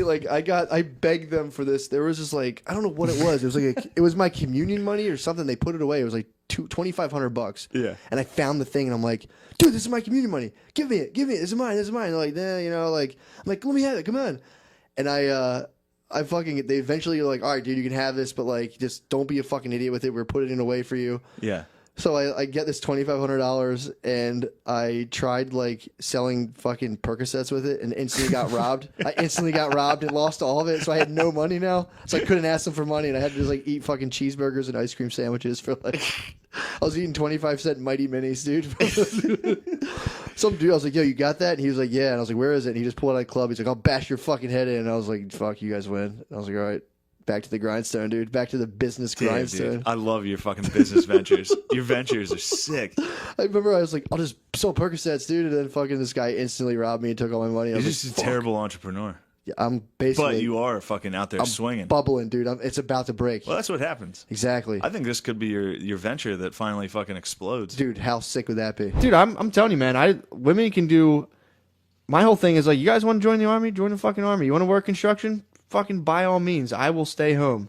like I begged them for this. There was just like I don't know what it was. It was like it was my communion money or something. They put it away. It was like $2,500. Yeah. And I found the thing and I'm like, dude, this is my communion money. Give me it. This is mine. And they're like, nah, you know, like I'm like, let me have it. Come on. And they eventually are like, all right, dude, you can have this, but like just don't be a fucking idiot with it. We're putting it away for you. Yeah. So I get this $2,500 and I tried like selling fucking Percocets with it and instantly got robbed. I instantly got robbed and lost all of it. So I had no money now. So I couldn't ask them for money and I had to just like eat fucking cheeseburgers and ice cream sandwiches for like, I was eating 25-cent Mighty Minis, dude. Some dude, I was like, yo, you got that? And he was like, yeah. And I was like, where is it? And he just pulled out a club. He's like, I'll bash your fucking head in. And I was like, fuck, you guys win. And I was like, all right. Back to the grindstone, dude. Back to the business grindstone. Dude, I love your fucking business ventures. Your ventures are sick. I remember I was like, I'll just sell Percocets, dude. And then fucking this guy instantly robbed me and took all my money. I You're was just like, a terrible entrepreneur. Yeah, I'm basically. But you are fucking out there swinging. Bubbling, dude. It's about to break. Well, that's what happens. Exactly. I think this could be your venture that finally fucking explodes. Dude, how sick would that be? Dude, I'm telling you, man. Women can do. My whole thing is like, you guys want to join the army? Join the fucking army. You want to work construction? Fucking by all means. I will stay home.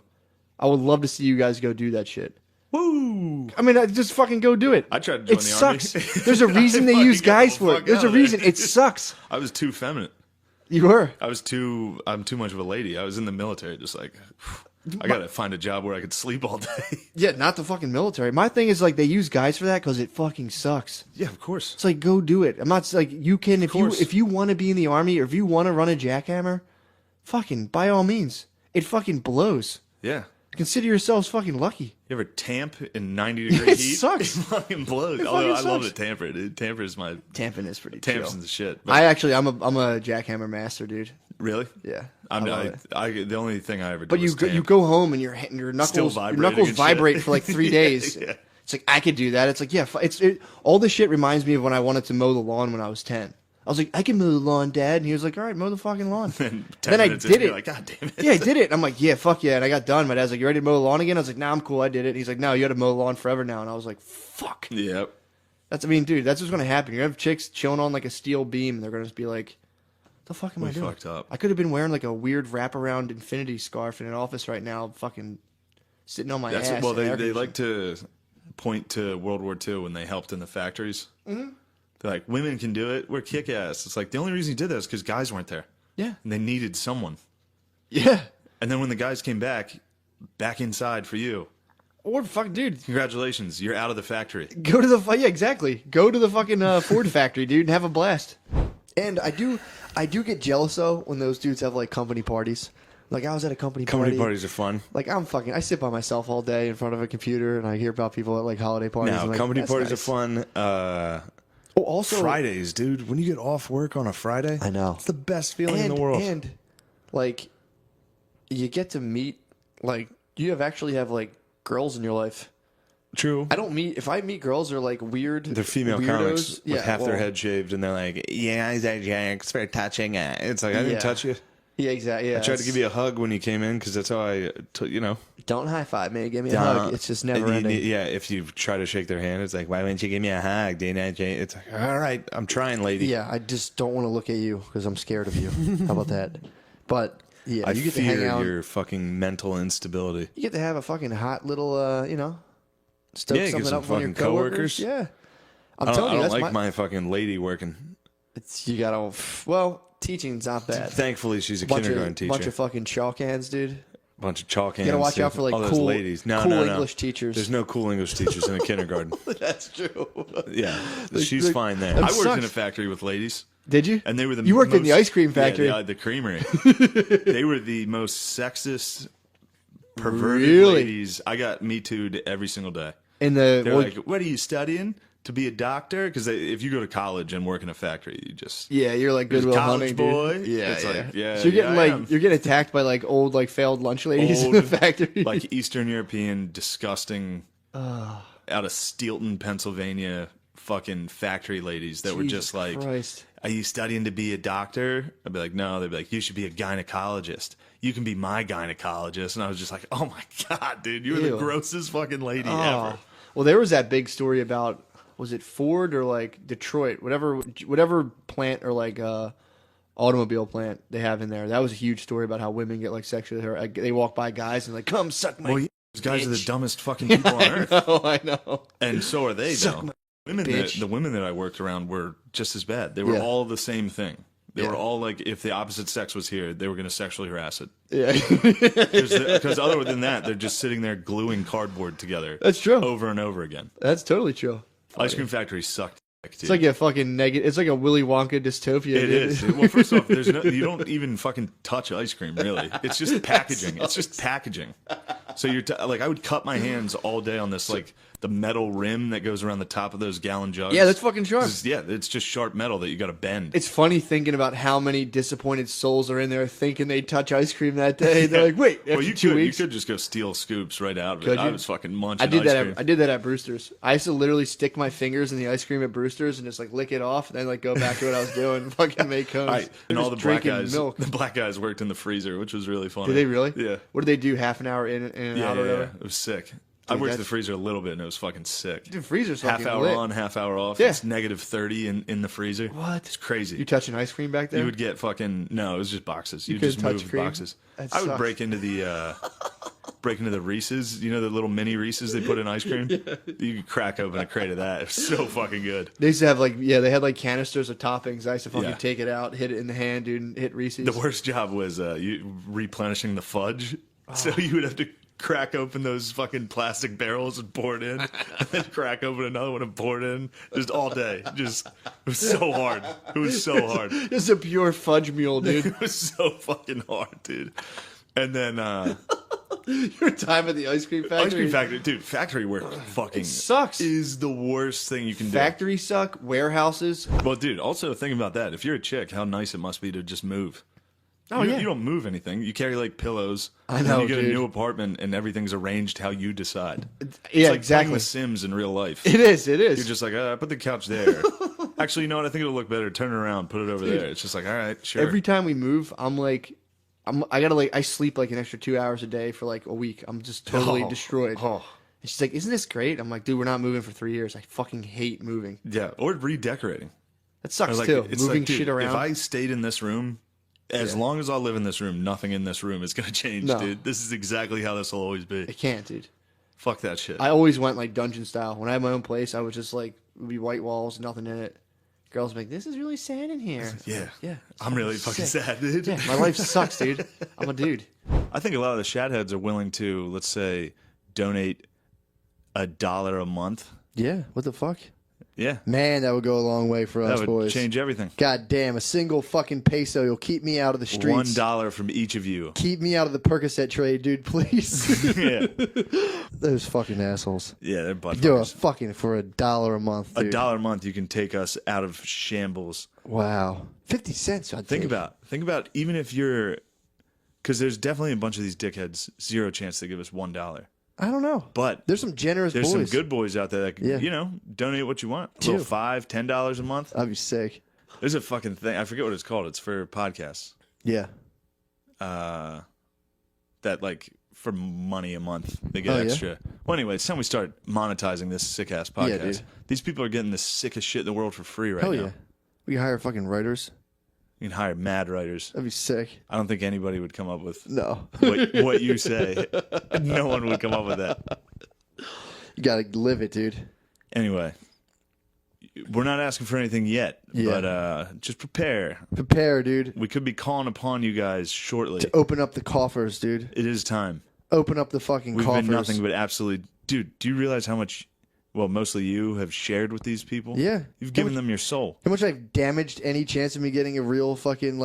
I would love to see you guys go do that shit. Woo! I mean, just fucking go do it. I tried to join it the sucks. army. There's a reason they use guys for it. There's a reason. It sucks. I was too feminine. You were. I'm too much of a lady. I was in the military, just like I gotta find a job where I could sleep all day. Yeah, not the fucking military. My thing is like they use guys for that because it fucking sucks. Yeah, of course. It's like go do it. I'm not like you can if you want to be in the army or if you want to run a jackhammer, fucking by all means. It fucking blows. Yeah. Consider yourselves fucking lucky. You ever tamp in 90-degree It heat? sucks. It fucking blows. It Although fucking I love sucks. to tamper. Tamper is my tamping is pretty. Tamping's the shit. I'm a jackhammer master, dude. Really? Yeah. I the only thing I ever do. But is you go home and your knuckles vibrate for like 3 days. Yeah. It's like I could do that. It's like yeah, all this shit reminds me of when I wanted to mow the lawn when I was 10. I was like, I can mow the lawn, Dad. And he was like, all right, mow the fucking lawn. Then I did it. Like, God damn it. Yeah, I did it. I'm like, yeah, fuck yeah. And I got done. My dad's like, you ready to mow the lawn again? I was like, nah, I'm cool. I did it. And he's like, no, you got to mow the lawn forever now. And I was like, fuck. Yep. Dude, that's what's going to happen. You're going to have chicks chilling on like a steel beam. And they're going to just be like, the fuck am I doing? Fucked up. I could have been wearing like a weird wraparound infinity scarf in an office right now, fucking sitting on my ass. Well, they like to point to World War II when they helped in the factories. Mm-hmm. They're like, women can do it. We're kick ass. It's like the only reason you did that is because guys weren't there. Yeah. And they needed someone. Yeah. And then when the guys came back inside for you. Or fuck, dude. Congratulations, you're out of the factory. Go to the exactly. Go to the fucking Ford factory, dude, and have a blast. And I do get jealous though when those dudes have like company parties. Like I was at a company parties are fun. Like I sit by myself all day in front of a computer and I hear about people at like holiday parties. No, and, like, company that's parties nice. are fun. Also Fridays, dude. When you get off work on a Friday, I know it's the best feeling in the world. And like you get to meet like you actually have like girls in your life. True. If I meet girls, they're like weird. They're female weirdos. comics with half their head shaved, and they're like, "Yeah, it's very touching." It's like I didn't touch you. Yeah, exactly. Yeah, I tried to give you a hug when you came in because that's how I, Don't high five me. Give me a hug. It's just never ending. Yeah, if you try to shake their hand, it's like, why wouldn't you give me a hug? It's like, all right, I'm trying, lady. Yeah, I just don't want to look at you because I'm scared of you. How about that? But yeah, you get to hang out. Your fucking mental instability. You get to have a fucking hot little, stoke Yeah, something some up with your fucking coworkers. coworkers. Yeah, I telling you, don't that's like my fucking lady working. You gotta. Well, teaching's not bad. Thankfully, she's a kindergarten teacher. Bunch of fucking chalk hands, dude. Bunch of chalk hands. You gotta watch out for like all those cool ladies. cool English teachers. There's no cool English teachers in a kindergarten. That's true. Yeah, she's fine there. I worked in a factory with ladies. Did you? And they were You worked in the ice cream factory. Yeah, the creamery. They were the most sexist, perverted Really? ladies. I got Me Too'd every single day. They're like, "What are you studying to be a doctor?" Because if you go to college and work in a factory, you just you're like you're a Goodwill college Hunting, boy. dude. Yeah, It's like, yeah. So you're getting yeah, I am. you're getting attacked by like old failed lunch ladies in Old, the factory, like Eastern European, disgusting, out of Steelton, Pennsylvania, fucking factory ladies that were just like, Christ. "Are you studying to be a doctor?" I'd be like, "No." They'd be like, "You should be a gynecologist. You can be my gynecologist." And I was just like, "Oh my god, dude, you're the Ew. grossest fucking lady ever." Well, there was that big story about was it Ford or like Detroit, whatever plant or like automobile plant they have in there. That was a huge story about how women get like sexually harassed. They walk by guys and like, come suck my. Well, yeah, those guys are the dumbest fucking people on earth. I know. And so are they. Suck though. my The women that I worked around were just as bad. They were all the same thing. They were all like, if the opposite sex was here, they were going to sexually harass it. Yeah. Because other than that, they're just sitting there gluing cardboard together. That's true. Over and over again. That's totally true. Ice Cream Factory sucked. It's like a fucking negative. It's like a Willy Wonka dystopia. It is. Well, first off, you don't even fucking touch ice cream, really. It's just packaging. It's just packaging. So you're like, I would cut my hands all day on this, like the metal rim that goes around the top of those gallon jugs. Yeah, that's fucking sharp. It's just sharp metal that you got to bend. It's funny thinking about how many disappointed souls are in there thinking they touch ice cream that day. They're like, wait, after 2 weeks. You could just go steal scoops right out of Could it. you? I was fucking munching I did ice that. cream. I did that at Brewster's. I used to literally stick my fingers in the ice cream at Brewster's and just like lick it off, and then like go back to what I was doing and fucking make cones. Right. And all the Just black drinking guys, milk. the black guys worked in the freezer, which was really funny. Did they really? Yeah. What did they do? Half an hour in and out or whatever? It was sick. I worked in the freezer a little bit, and it was fucking sick. Dude, freezer's half fucking hour lit. on, half hour off. Yeah. It's negative 30 in the freezer. What? It's crazy. You touching ice cream back there? You would get fucking no. It was just boxes. You You just couldn't touch move cream? boxes. That I would sucks. break into the Reese's. You know the little mini Reese's they put in ice cream. You could crack open a crate of that. It was so fucking good. They used to have they had like canisters of toppings. I used to fucking Yeah. take it out, hit it in the hand, dude, and hit Reese's. The worst job was you replenishing the fudge. So you would have to crack open those fucking plastic barrels and pour it in, and then crack open another one and pour it in, just all day. Just it was so hard. It was so hard. It's a pure fudge mule, dude. It was so fucking hard, dude. And then your time at the ice cream factory. ice cream factory, dude. Factory work fucking sucks. Is the worst thing you can do. Factories suck. Warehouses. Well, dude. Also, think about that. If you're a chick, how nice it must be to just move. Oh, you, yeah. You don't move anything. You carry like pillows. I and know, then you get dude. a new apartment and everything's arranged how you decide. It's Yeah, like exactly. playing The Sims in real life. It is. It is. You're just like, put the couch there. Actually, you know what? I think it'll look better. Turn it around, put it over Dude, there. It's just like, all right, sure. Every time we move, I sleep like an extra 2 hours a day for like a week. I'm just totally destroyed. And she's like, "Isn't this great?" I'm like, "Dude, we're not moving for 3 years. I fucking hate moving." Yeah, or redecorating. That sucks Or, like, too. it's Moving like, dude, shit around. If I stayed in this room, as long as I live in this room, nothing in this room is going to change, No. dude. This is exactly how this will always be. It can't, dude. Fuck that shit. I always went like dungeon style. When I had my own place, I was just like, it would be white walls, nothing in it. Girls would be like, "This is really sad in here." Yeah. Yeah. I'm really fucking Sick. sad, dude. Yeah, my life sucks, dude. I'm a dude. I think a lot of the shatheads are willing to, let's say, donate $1 a month. Yeah. What the fuck? Yeah. Man, that would go a long way for That us would boys. change everything. God damn, a single fucking peso. You'll keep me out of the streets. $1 from each of you. Keep me out of the Percocet trade, dude, please. Yeah. Those fucking assholes. Yeah, they're butt Do a fuckers. fucking for $1 a month, dude. $1 a month, you can take us out of shambles. Wow. 50 cents, I Think about even if you're, because there's definitely a bunch of these dickheads, zero chance they give us $1. I don't know. But there's some generous there's boys. some good boys out there that can, Yeah. donate what you want. A Two. little $5, $10 a month. I'd be sick. There's a fucking thing. I forget what it's called. It's for podcasts. Yeah. That like for money a month they get Oh, yeah? extra. Well, anyway, it's time we start monetizing this sick ass Yeah, podcast. dude. These people are getting the sickest shit in the world for free right Hell now. yeah. We can hire fucking writers. You can hire mad writers. That'd be sick. I don't think anybody would come up with No. what you say. No one would come up with that. You gotta live it, dude. Anyway, we're not asking for anything yet, Yeah. but just prepare. Prepare, dude. We could be calling upon you guys shortly. To open up the coffers, dude. It is time. Open up the fucking We've coffers. been nothing but absolutely... Dude, do you realize how much... Well, mostly you have shared with these people? Yeah. You've given them your soul. How much I've damaged any chance of me getting a real fucking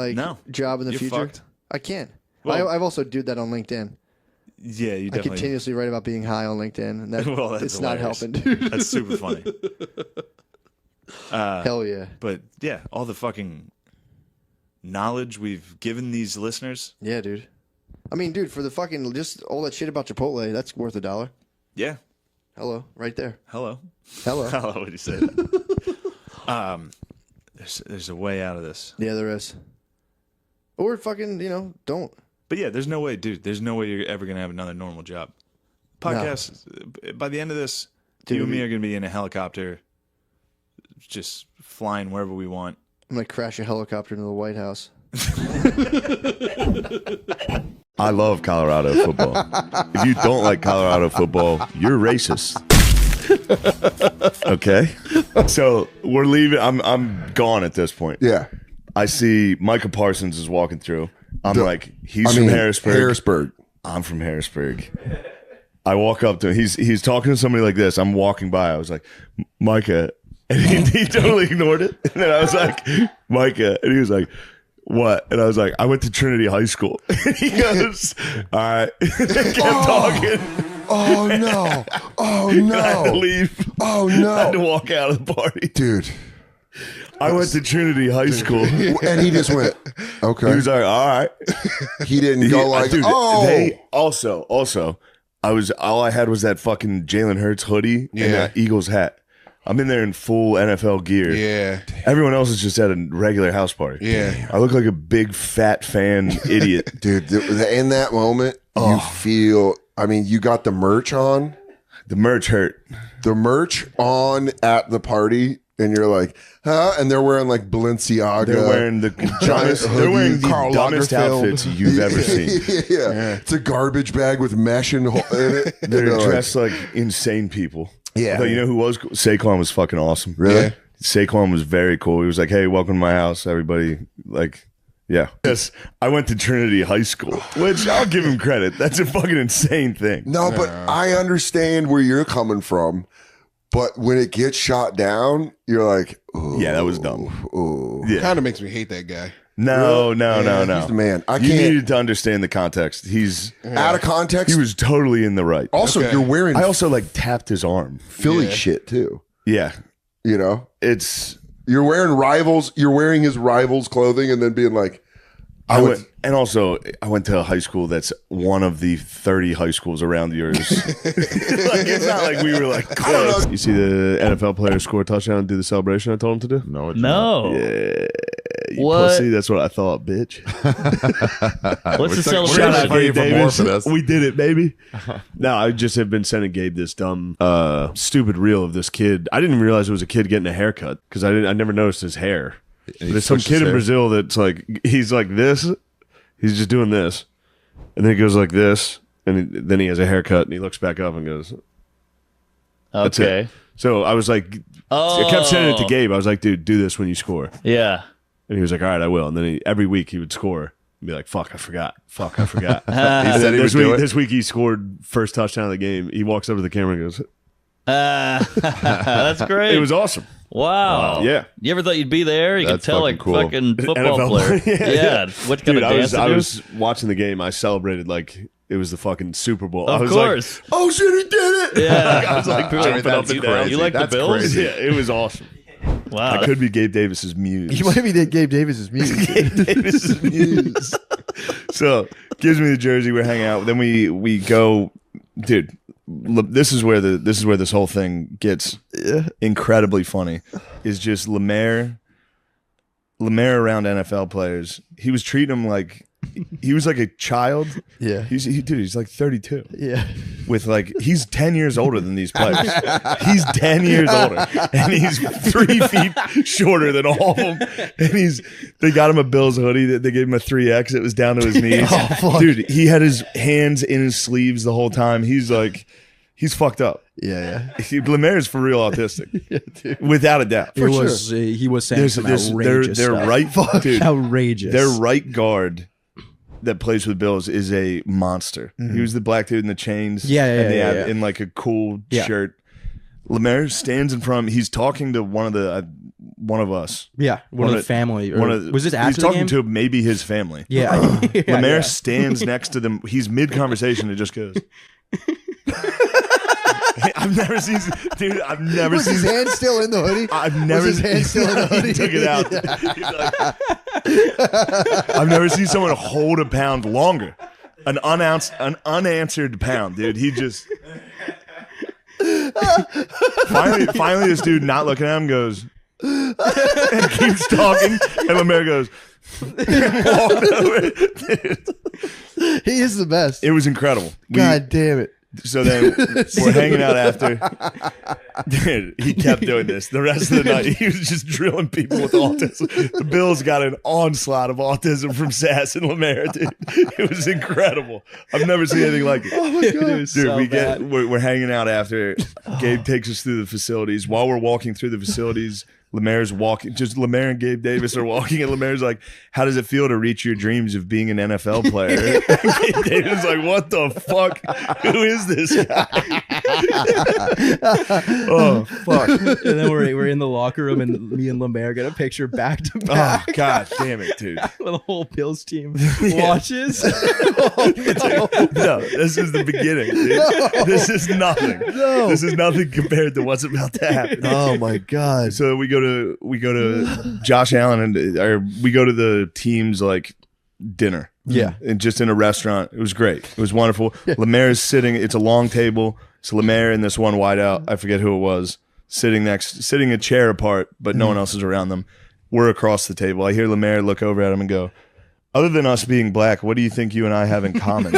job in the You're future? fucked. I can't. Well- I've also do that on LinkedIn. Yeah, you I definitely... continuously write about being high on LinkedIn, and that Well, that's it's not hilarious. helping, dude. That's super funny. Hell yeah. But yeah, all the fucking knowledge we've given these listeners. Yeah, dude. I mean, dude, for the fucking just all that shit about Chipotle, that's worth $1. Yeah. Hello, right there. Hello. Hello. Hello, would you say that? There's a way out of this. Yeah, there is. Or fucking, don't. But yeah, there's no way, dude. There's no way you're ever going to have another normal job. Podcast, by the end of this, Dude, you and me are going to be in a helicopter, just flying wherever we want. I'm gonna crash a helicopter into the White House. I love Colorado football. If you don't like Colorado football, you're racist. Okay, so we're leaving. I'm gone at this point. Yeah, I see Micah Parsons is walking through. I'm like, from Harrisburg. I'm from Harrisburg. I walk up to him. He's talking to somebody like this. I'm walking by. I was like, Micah, and he totally ignored it. And then I was like, Micah, and he was like, what? And I was like, I went to Trinity High School. And he goes, all right. Kept talking. Oh no! Oh no! I had to leave. Oh no! I had to walk out of the party, dude. I went to Trinity High School, and he just went. Okay. He was like, all right. He didn't go like, dude, oh. They also, all I had was that fucking Jalen Hurts hoodie and that Eagles hat. I'm in there in full NFL gear. Yeah. Everyone else is just at a regular house party. Yeah. I look like a big fat fan idiot. Dude, in that moment, you feel, I mean, you got the merch on. The merch hurt. The merch on at the party, and you're like, huh? And they're wearing like Balenciaga. They're wearing the dumbest, they're wearing the Karl dumbest Lagerfeld outfits you've ever seen. Yeah. It's a garbage bag with mesh in it. They're dressed like insane people. Yeah. But you know who was cool? Saquon was fucking awesome. Really? Yeah. Saquon was very cool. He was like, hey, welcome to my house, everybody. Like, yeah. Yes, I went to Trinity High School, which I'll give him credit. That's a fucking insane thing. No, but I understand where you're coming from. But when it gets shot down, you're like, ooh, yeah, that was dumb. Ooh. Yeah. Kind of makes me hate that guy. No. He's the man. You needed to understand the context. He's out of context. He was totally in the right. Also, you're wearing. I also like tapped his arm. Philly shit too. Yeah, you know, you're wearing rivals. You're wearing his rivals' clothing, and then being like, I went to a high school that's one of the 30 high schools around yours. Like, it's not like we were like close. You see the NFL player score a touchdown and do the celebration I told him to do? No. Yeah. You What? pussy. That's what I thought, bitch. What's the celebration? Shout out Gabe Davis. for this. We did it, baby. No, I just have been sending Gabe this dumb, stupid reel of this kid. I didn't even realize it was a kid getting a haircut because I never noticed his hair. But there's some kid in Brazil that's like, he's like this. He's just doing this. And then he goes like this. And then he has a haircut and he looks back up and goes, that's Okay. it. So I was like, I kept sending it to Gabe. I was like, dude, do this when you score. Yeah. And he was like, all right, I will. And then every week he would score and be like, fuck, I forgot. He said he would do it. This week he scored first touchdown of the game. He walks up to the camera and goes, that's great. It was awesome. Wow. Yeah. You ever thought you'd be there? You could tell like fucking football NFL player. Yeah. What kind Dude, of dance to I do? was watching the game. I celebrated like it was the fucking Super Bowl. I Of was course. like, oh shit, he did it. Yeah. I was like, jumping up and down. You like the Bills? Yeah, it was awesome. Wow. I could be Gabe Davis's muse. You might be Gabe Davis's muse. Gabe Davis's muse. So gives me the jersey. We're hanging out. Then we go, dude. This is where this whole thing gets incredibly funny. Is just Lemaire around NFL players. He was treating them like he was like a child. Yeah, he's like 32. Yeah, with like he's 10 years older than these players. He's 10 years older, and he's 3 feet shorter than all of them. And they got him a Bills hoodie. They gave him a 3X. It was down to his knees. Dude, he had his hands in his sleeves the whole time. He's like, he's fucked up. Yeah. Lemaire is for real autistic, without a doubt. He was saying some outrageous their stuff. right, dude, outrageous. Their right guard that plays with Bills is a monster. Mhm. He was the black dude in the chains. Yeah. In like a cool Yeah. shirt. Lemaire stands in front. He's talking to one of us. Yeah, one of the family. Was this after He's the talking game? to maybe his family. Yeah. Lemaire stands next to them. He's mid conversation and just goes. I've never seen, dude. I've never Was seen his hand still in the hoodie? I've never Was his hand still in the hoodie? He took it out. He's like, I've never seen someone hold a pound longer. An unanswered pound, dude. He just finally this dude not looking at him goes and keeps talking, and Lemaire goes. Walked over. Dude. He is the best. It was incredible. God damn it. So then we're hanging out after. Dude, he kept doing this. The rest of the night, he was just drilling people with autism. The Bills got an onslaught of autism from Sass and Lemaire, dude. It was incredible. I've never seen anything like it. Oh my God. It was Dude, so we're hanging out after. Gabe takes us through the facilities. While we're walking through the facilities, Lemaire's walking. Just Lemaire and Gabe Davis are walking, and Lemaire's like, "How does it feel to reach your dreams of being an NFL player?" Gabe Davis is like, "What the fuck? Who is this guy?" Oh fuck! And then we're in the locker room, and me and Lemaire get a picture back to back. Oh god damn it, dude! The whole Bills team watches. No, this is the beginning. Dude. No. This is nothing. No. This is nothing compared to what's about to happen. Oh my god! So we go to Josh Allen we go to the team's like dinner. Yeah. And just in a restaurant. It was great. It was wonderful. Lemaire is sitting. It's a long table. It's Lemaire and this one wideout. I forget who it was. Sitting a chair apart, but no one else is around them. We're across the table. I hear Lemaire look over at him and go, "Other than us being black, what do you think you and I have in common?"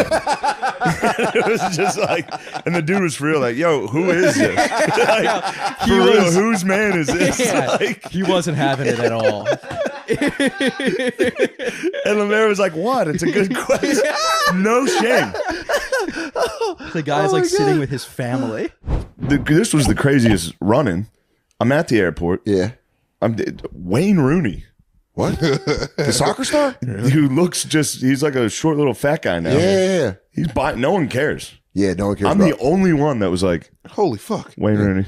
It was just like, and the dude was for real, like, "Yo, who is this? Like, for real, whose man is this?" Yeah, like, he wasn't having it at all. And Lemaire was like, "What? It's a good question. No shame." The guy's sitting with his family. This was the craziest running. I'm at the airport. Yeah. I'm Wayne Rooney. What? The soccer star? Who looks he's like a short little fat guy now. Yeah. He's no one cares. Yeah, no one cares. I'm the only one that was like, "Holy fuck." Wayne Rooney.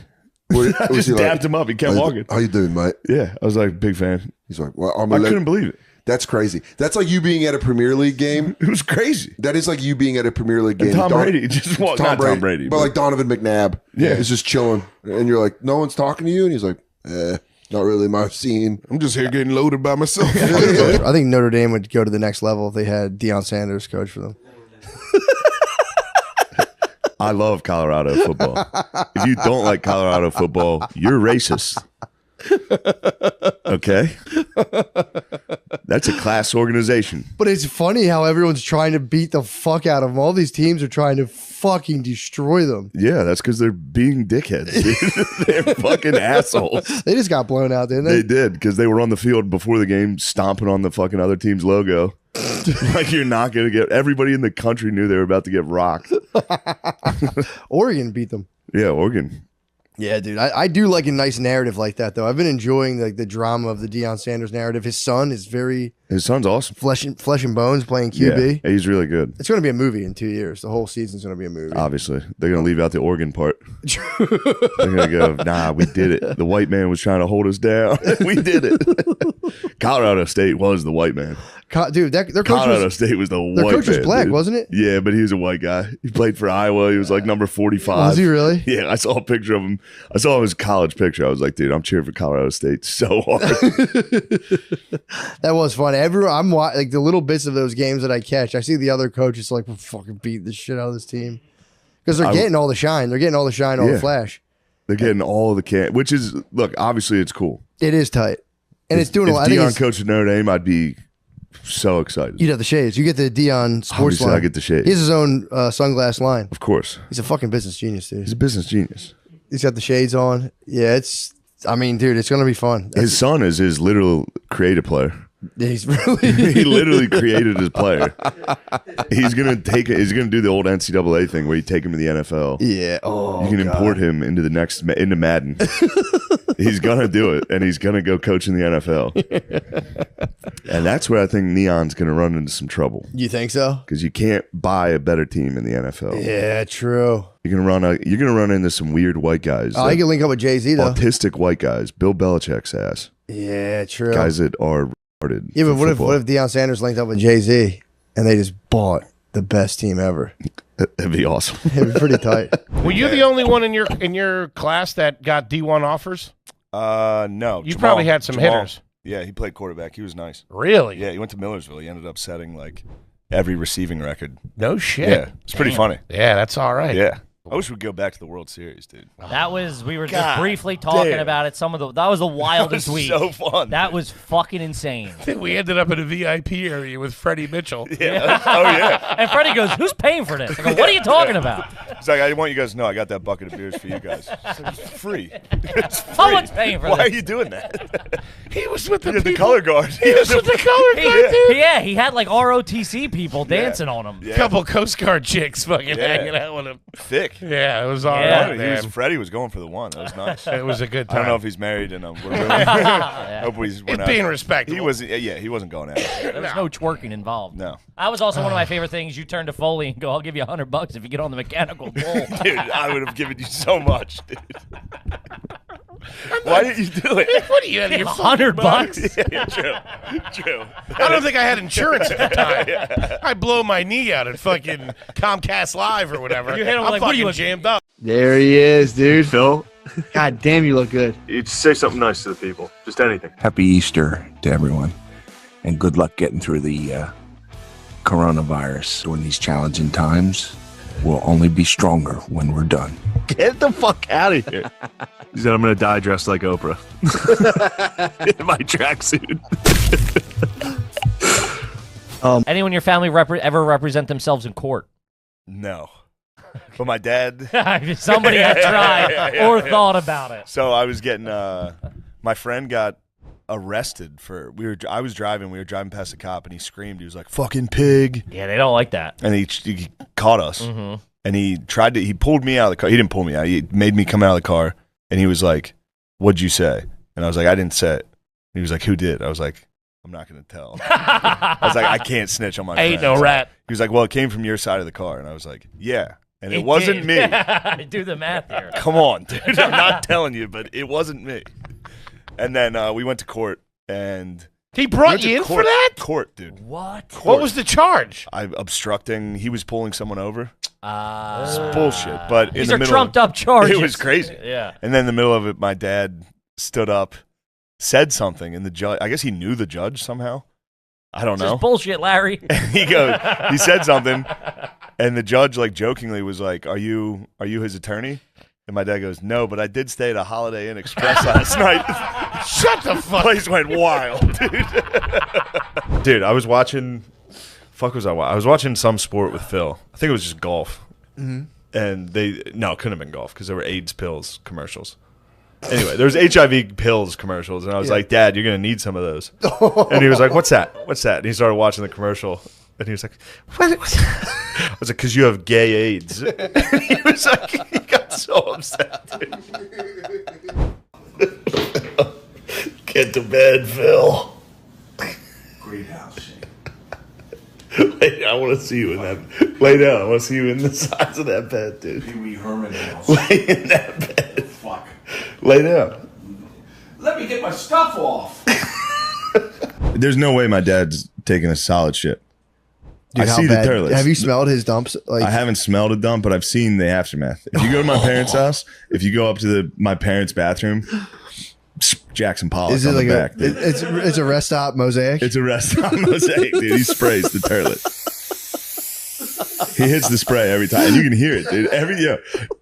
I just dapped him up. He kept walking. How you doing, mate? Yeah. I was like, big fan. He's like, "Well, I couldn't believe it. That's crazy. That's like you being at a Premier League game. It was crazy. That is like you being at a Premier League game. And Tom Brady just walked. Not Tom Brady, but like Donovan McNabb. Yeah. Is just chilling. And you're like, "No one's talking to you?" And he's like, "Not really my scene. I'm just here getting loaded by myself." I think Notre Dame would go to the next level if they had Deion Sanders coach for them. I love Colorado football. If you don't like Colorado football, you're racist. Okay? That's a class organization. But it's funny how everyone's trying to beat the fuck out of them. All these teams are trying to fucking destroy them. Yeah, that's because they're being dickheads. They're fucking assholes. They just got blown out, didn't they? They did, because they were on the field before the game stomping on the fucking other team's logo. Like, you're not going to get... Everybody in the country knew they were about to get rocked. Oregon beat them. Yeah, Oregon. Yeah, dude. I do like a nice narrative like that, though. I've been enjoying the drama of the Deion Sanders narrative. His son is His son's awesome. Flesh and bones playing QB. Yeah, he's really good. It's going to be a movie in 2 years. The whole season's going to be a movie. Obviously. They're going to leave out the Oregon part. They're going to go, "Nah, we did it. The white man was trying to hold us down. We did it." Colorado State was the white man. Dude, their coach Colorado State was the white man. Their coach was black, dude. wasn't it? Yeah, but he was a white guy. He played for Iowa. He was like number 45. Was he really? Yeah, I saw a picture of him. I saw his college picture. I was like, dude, I'm cheering for Colorado State so hard. That was fun. I'm like the little bits of those games that I catch. I see the other coaches like, "We're fucking beating the shit out of this team," because they're getting all the shine. They're getting all the shine, all the flash. They're getting all of the which is, look, obviously it's cool. It is tight, and it's doing a lot. If Deion coached at Notre Dame, I'd be so excited. You'd have the shades. You get the Deion sports Obviously, line. I get the shades. He has his own sunglass line. Of course. He's a fucking business genius, dude. He's a business genius. He's got the shades on. Yeah, dude, it's going to be fun. His son is his literal creative player. Yeah, he's really he literally created his player. He's gonna do the old NCAA thing where you take him to the NFL. Yeah. Oh, you can import him into Madden. He's gonna do it, and he's gonna go coach in the NFL. And that's where I think Neon's gonna run into some trouble. You think so? Because you can't buy a better team in the NFL. Yeah, true. You're gonna run into some weird white guys. Oh, you can link up with Jay-Z though. Autistic white guys. Bill Belichick's ass. Yeah, true. Guys that are retarded. Yeah, but what if Deion Sanders linked up with Jay-Z and they just bought the best team ever? That'd be awesome. It'd be pretty tight. Were you the only one in your class that got D1 offers? No. You probably had some hitters. Yeah, he played quarterback. He was nice. Really? Yeah, he went to Millersville. He ended up setting like every receiving record. No shit. Yeah, it's pretty funny. Yeah, that's all right. Yeah. I wish we'd go back to the World Series, dude. That was, we were just God briefly talking damn. about it. That was the wildest was week. so fun. That was fucking insane. We ended up in a VIP area with Freddie Mitchell. Yeah. Oh, yeah. And Freddie goes, "Who's paying for this?" I go, "What are you talking about?" He's like, I want you guys to know I got that bucket of beers for you guys. It's, like, it's free. It's free. Someone's paying for Why this. are you doing that? He was with the color guard. He was with the color guard, dude. Yeah, he had like ROTC people dancing on him. Couple Coast Guard chicks fucking Yeah. hanging out with him. Thick. Yeah, it was all Yeah. right, He was, man. Freddie was going for the one. That was nice. It was a good I don't know time. if he's married, and we're really hope he's It's being respectable. He was, yeah, he wasn't going out. There was no twerking involved. No. That was also one of my favorite things. You turn to Foley and go, "I'll give you $100 if you get on the mechanical bull." Dude, I would have given you so much, dude. Why didn't you do it? What are you out of your $100? Yeah, true. I don't think I had insurance at the time. I blow my knee out at fucking Comcast Live or whatever. You hit him I'm like, what are fucking you jammed up. There he is, dude. Phil, God damn, you look good. you just say something nice to the people. Just anything. Happy Easter to everyone, and good luck getting through the coronavirus during these challenging times. We'll only be stronger when we're done. Get the fuck out of here. He said, I'm going to die dressed like Oprah. In my tracksuit. Anyone in your family ever represent themselves in court? No. But my dad. Somebody had tried or thought about it. So I was getting, my friend got arrested for, I was driving, we were driving past a cop, and he screamed, he was like, "Fucking pig." Yeah, they don't like that. And he caught us. Mhm. And he pulled me out of the car. He didn't pull me out. He made me come out of the car. And he was like, "What'd you say?" And I was like, "I didn't say it." And he was like, "Who did?" I was like, "I'm not going to tell." I was like, "I can't snitch on my Ain't friends." no rat. He was like, "Well, it came from your side of the car." And I was like, "Yeah." And it wasn't me. Do the math here. Come on, dude. I'm not telling you, but it wasn't me. And then we went to court, and He brought you in for that? Court, dude. What? What was the charge? Obstructing. He was pulling someone over. It's bullshit. But These in the are middle, trumped up charges. It was crazy. Yeah. And then in the middle of it, my dad stood up, said something, and the judge. I guess he knew the judge somehow. I don't know. Just bullshit, Larry. He said something, and the judge, like, jokingly was like, "Are you his attorney?" And my dad goes, "No, but I did stay at a Holiday Inn Express last night." Shut the fuck. Place went wild, dude. Dude, I was watching. Fuck was I watching? I was watching some sport with Phil. I think it was just golf. Mm-hmm. And it couldn't have been golf because there were AIDS pills commercials. Anyway, there was HIV pills commercials, and I was like, "Dad, you're gonna need some of those." And he was like, "What's that? What's that?" And he started watching the commercial, and he was like, "What?" I was like, "'Cause you have gay AIDS." And he was like, he got so upset. Get to bed, Phil. Great house. I want to see you in that. Lay down. I want to see you in the size of that bed, dude. Pee Wee Herman house. Lay in that bed. Fuck. Lay down. Let me get my stuff off. There's no way my dad's taking a solid shit. Dude, I how see bad- the toilets. Have you smelled his dumps? Like, I haven't smelled a dump, but I've seen the aftermath. If you go to my parents' house, if you go up to my parents' bathroom, Jackson Pollock is it on like the back. Dude. it's a rest stop mosaic? It's a rest stop mosaic, dude. He sprays the toilet. He hits the spray every time, and you can hear it, dude.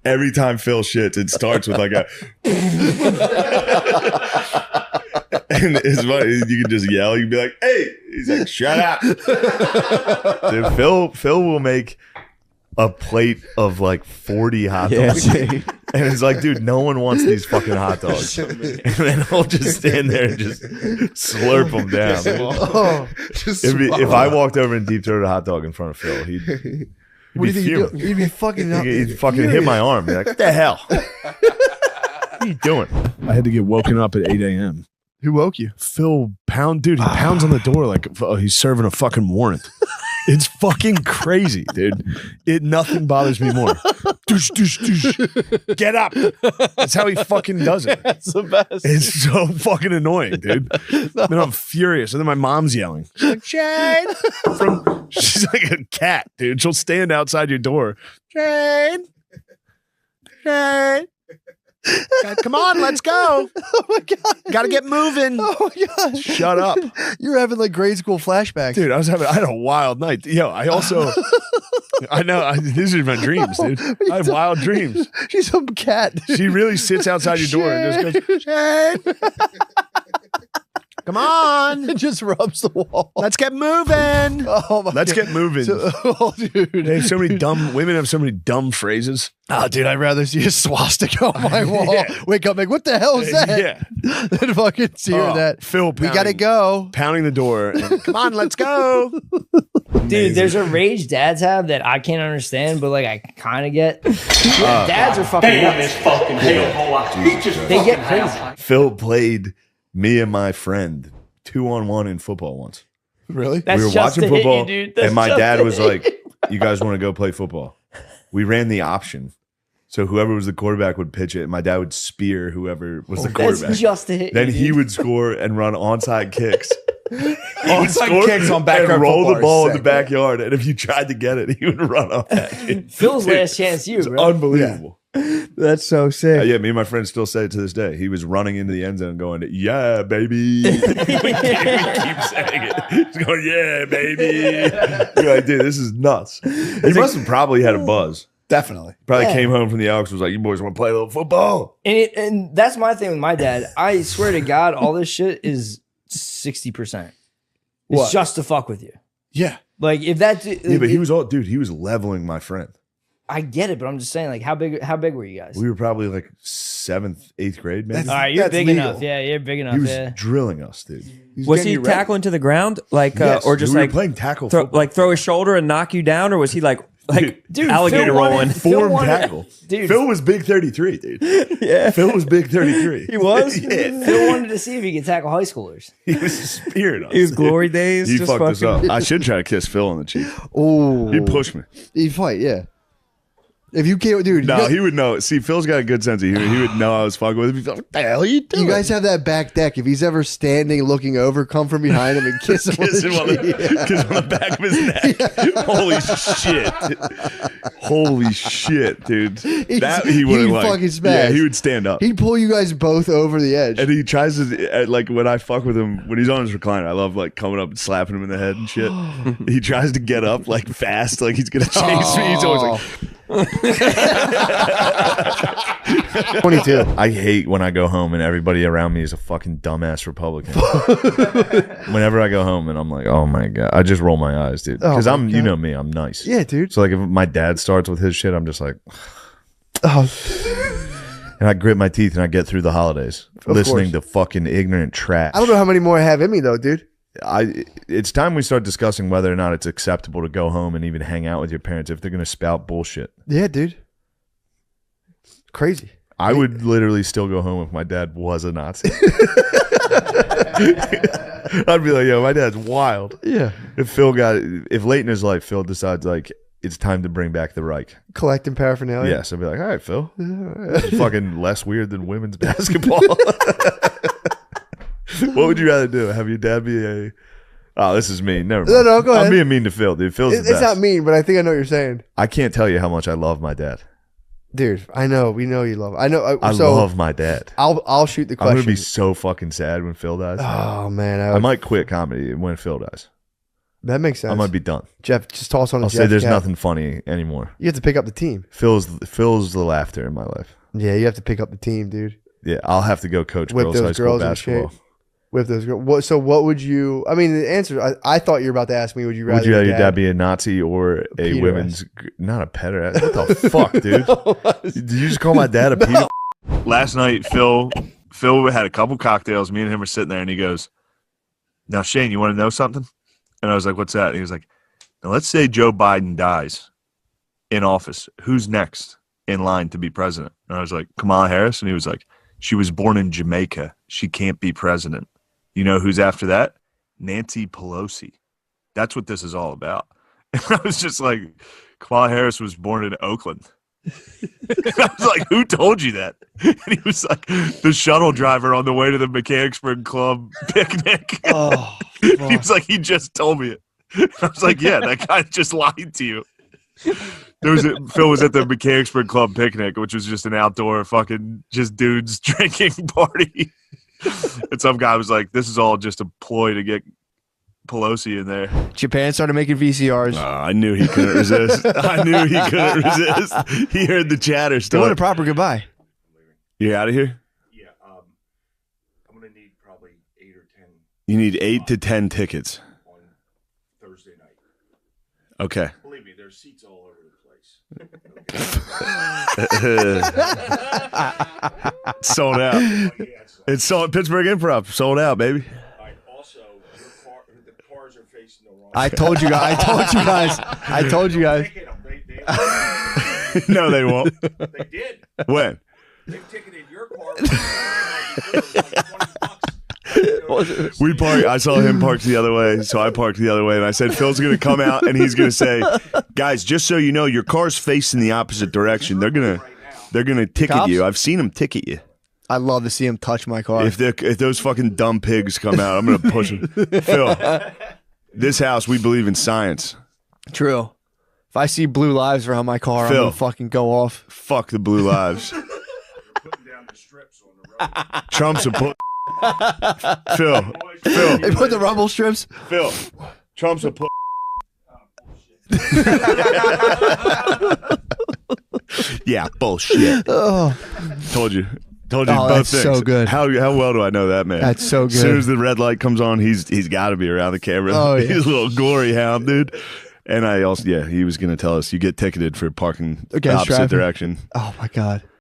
Every time Phil shits, it starts with like a, and it's funny. You can just yell. You can be like, "Hey!" He's like, "Shut up." Dude, Phil will make a plate of like 40 hot dogs, and it's like, dude, no one wants these fucking hot dogs. And then he'll just stand there and just slurp them down. If I walked over and deep throated a hot dog in front of Phil, he'd What do you think fuming. he'd be fucking up? He'd fucking hit my arm. Be like, "What the hell? What are you doing?" I had to get woken up at 8 a.m. Who woke you? Phil dude, he pounds on the door like he's serving a fucking warrant. It's fucking crazy, dude. Nothing bothers me more. Doosh, doosh, doosh. Get up. That's how he fucking does it. That's the best. It's so fucking annoying, dude. Then I'm furious. And then my mom's yelling. She's like, "Jane." She's like a cat, dude. She'll stand outside your door. "Jane. Jane. Come on, let's go." Oh my god! Gotta get moving. Oh my god! Shut up. You're having like grade school flashbacks, Dude, I had a wild night. Yo, I also I know. These are my dreams, dude. I have wild dreams. She's some cat. She really sits outside your door and just goes, Shane. Come on. It just rubs the wall. Let's get moving. Oh my Let's God. get moving. Dude. They have so many women have so many dumb phrases. Oh, dude, I'd rather see a swastika on my wall. Yeah. Wake up like, what the hell is that? Yeah. Than fucking hearing that. Phil, we gotta go. Pounding the door. And, come on, let's go. Dude, there's a rage dads have that I can't understand, but like I kind of get. Dads are fucking nuts. They get crazy. Phil played me and my friend 2-on-1 in football once. Really? That's we were just watching to hit you, football, dude. That's and my just dad to was hit like, "You guys want to go play football?" We ran the option, so whoever was the quarterback would pitch it, and my dad would spear whoever was the quarterback. That's just to hit Then you, he dude. would score and run onside kicks. Onside kicks on backyard and roll football the are ball in the sick, backyard, and if you tried to get it, he would run up at you. Phil's last chance, you, It's bro. unbelievable. That's so sick. Yeah, me and my friends still say it to this day. He was running into the end zone going, "Yeah, baby." we keep saying it. He's going, "Yeah, baby." You're like, dude, this is nuts. He must have probably had a buzz. Definitely. Probably Yeah. came home from the Elks, was like, "You boys want to play a little football?" And that's my thing with my dad. I swear to God, all this shit is 60%. It's What? just to fuck with you. Yeah. Like if that, Yeah, but he was he was leveling my friend. I get it, but I'm just saying, like, how big were you guys? We were probably like 7th, 8th grade, maybe. All right, you're that's big legal. enough. Yeah, you're big enough. He was Yeah. drilling us, dude. Was he tackling to the ground, like, Yes, or just we were like playing tackle throw, football. like throw his shoulder and knock you down, or was he like Dude, alligator Phil wanted- rolling? Phil Form wanted- tackle. Dude. Phil was big 33, dude. Yeah, Phil was big 33. he was. Yeah. Phil wanted to see if he could tackle high schoolers. He was spearing us. He was glory days. He just fucked us fucking- up. I should try to kiss Phil on the cheek. Oh. He'd push me. He'd fight, yeah. If you can't, dude. No, he would know. See, Phil's got a good sense of humor. He would know I was fucking with him. He'd be like, what the hell are you doing? You guys have that back deck. If he's ever standing, looking over, come from behind him and kiss him. Kiss him on the back of his neck. Holy shit. Holy shit, dude. That he wouldn't like. fucking smash. Yeah, he would stand up. He'd pull you guys both over the edge. And he tries to, like, when I fuck with him, when he's on his recliner, I love, like, coming up and slapping him in the head and shit. He tries to get up, like, fast, like he's going to chase me. He's always like, 22. I hate when I go home and everybody around me is a fucking dumbass Republican. Whenever I go home and I'm like, oh my God, I just roll my eyes, dude. Because Oh my you God. know me, I'm nice. Yeah, dude. So, like, if my dad starts with his shit, I'm just like, Oh, and I grit my teeth and I get through the holidays Of listening course. to fucking ignorant trash. I don't know how many more I have in me, though, dude. It's time we start discussing whether or not it's acceptable to go home and even hang out with your parents if they're going to spout bullshit. Yeah, dude. Crazy. I would literally still go home if my dad was a Nazi. I'd be like, yo, my dad's wild. Yeah. If late in his life, Phil decides like it's time to bring back the Reich. Collecting paraphernalia. Yes, I'd be like, all right, Phil. This is fucking less weird than women's basketball. What would you rather do? Have your dad be a... Oh, this is mean. Never mind. No, go ahead. I'm being mean to Phil, dude. Phil's the It's best. not mean, but I think I know what you're saying. I can't tell you how much I love my dad. Dude, I know. We know you love. I know. I love my dad. I'll shoot the I'm question. gonna be so fucking sad when Phil dies. Oh man, I might quit comedy when Phil dies. That makes sense. I might be done. Jeff, just toss on a I'll Jeff say there's cap. nothing funny anymore. You have to pick up the team. Phil's the laughter in my life. Yeah, you have to pick up the team, dude. Yeah, I'll have to go coach Whip girls high those school girls in basketball. shape. With those girls. What would you? I mean, the answer. I thought you were about to ask me. Would you rather? Would you rather your dad be a Nazi or a pederast. women's? Not a pederast. What the fuck, dude? Did you just call my dad a pedo? Last night, Phil had a couple cocktails. Me and him were sitting there, and he goes, "Now, Shane, you want to know something?" And I was like, "What's that?" And he was like, "Now, let's say Joe Biden dies in office. Who's next in line to be president?" And I was like, "Kamala Harris." And he was like, "She was born in Jamaica. She can't be president." You know who's after that? Nancy Pelosi. That's what this is all about. And I was just like, Kamala Harris was born in Oakland. I was like, who told you that? And he was like, the shuttle driver on the way to the Mechanicsburg Club picnic. Oh, he was like, he just told me it. I was like, yeah, that guy just lied to you. Phil was at the Mechanicsburg Club picnic, which was just an outdoor fucking just dudes drinking party. And some guy was like, this is all just a ploy to get Pelosi in there. Japan started making VCRs. I knew he couldn't resist. I knew he couldn't resist. He heard the chatter They start. want a proper goodbye. You out of here? Yeah, I'm gonna need probably 8 or 10 You need 8 to 10 tickets. on Thursday night. Okay. Believe me, there's seats all over the place. Sold out. It's sold. Pittsburgh Improv sold out, baby. Also, the cars are facing the wrong. I told you guys. I told you guys. No, they won't. They did. When? They've ticketed your car. We parked. I saw him parked the other way, so I parked the other way, and I said, "Phil's going to come out, and he's going to say, guys, just so you know, your car's facing the opposite direction. They're gonna ticket Cops? you. I've seen them ticket you. I'd love to see him touch my car. If those fucking dumb pigs come out, I'm going to push them. Phil, this house, we believe in science. True. If I see blue lives around my car, Phil. I'm gonna fucking go off. Fuck the blue lives. Trump's a put. Phil. They put the rumble strips. Phil. Trump's a put. Yeah, bullshit. Oh. Told you Oh, both that's things. so good. How well do I know that man? That's so As soon good. as the red light comes on, he's got to be around the camera. Oh, yeah. He's a little gory hound, dude. And I also, he was going to tell us you get ticketed for parking the Against opposite traffic. direction. Oh my god.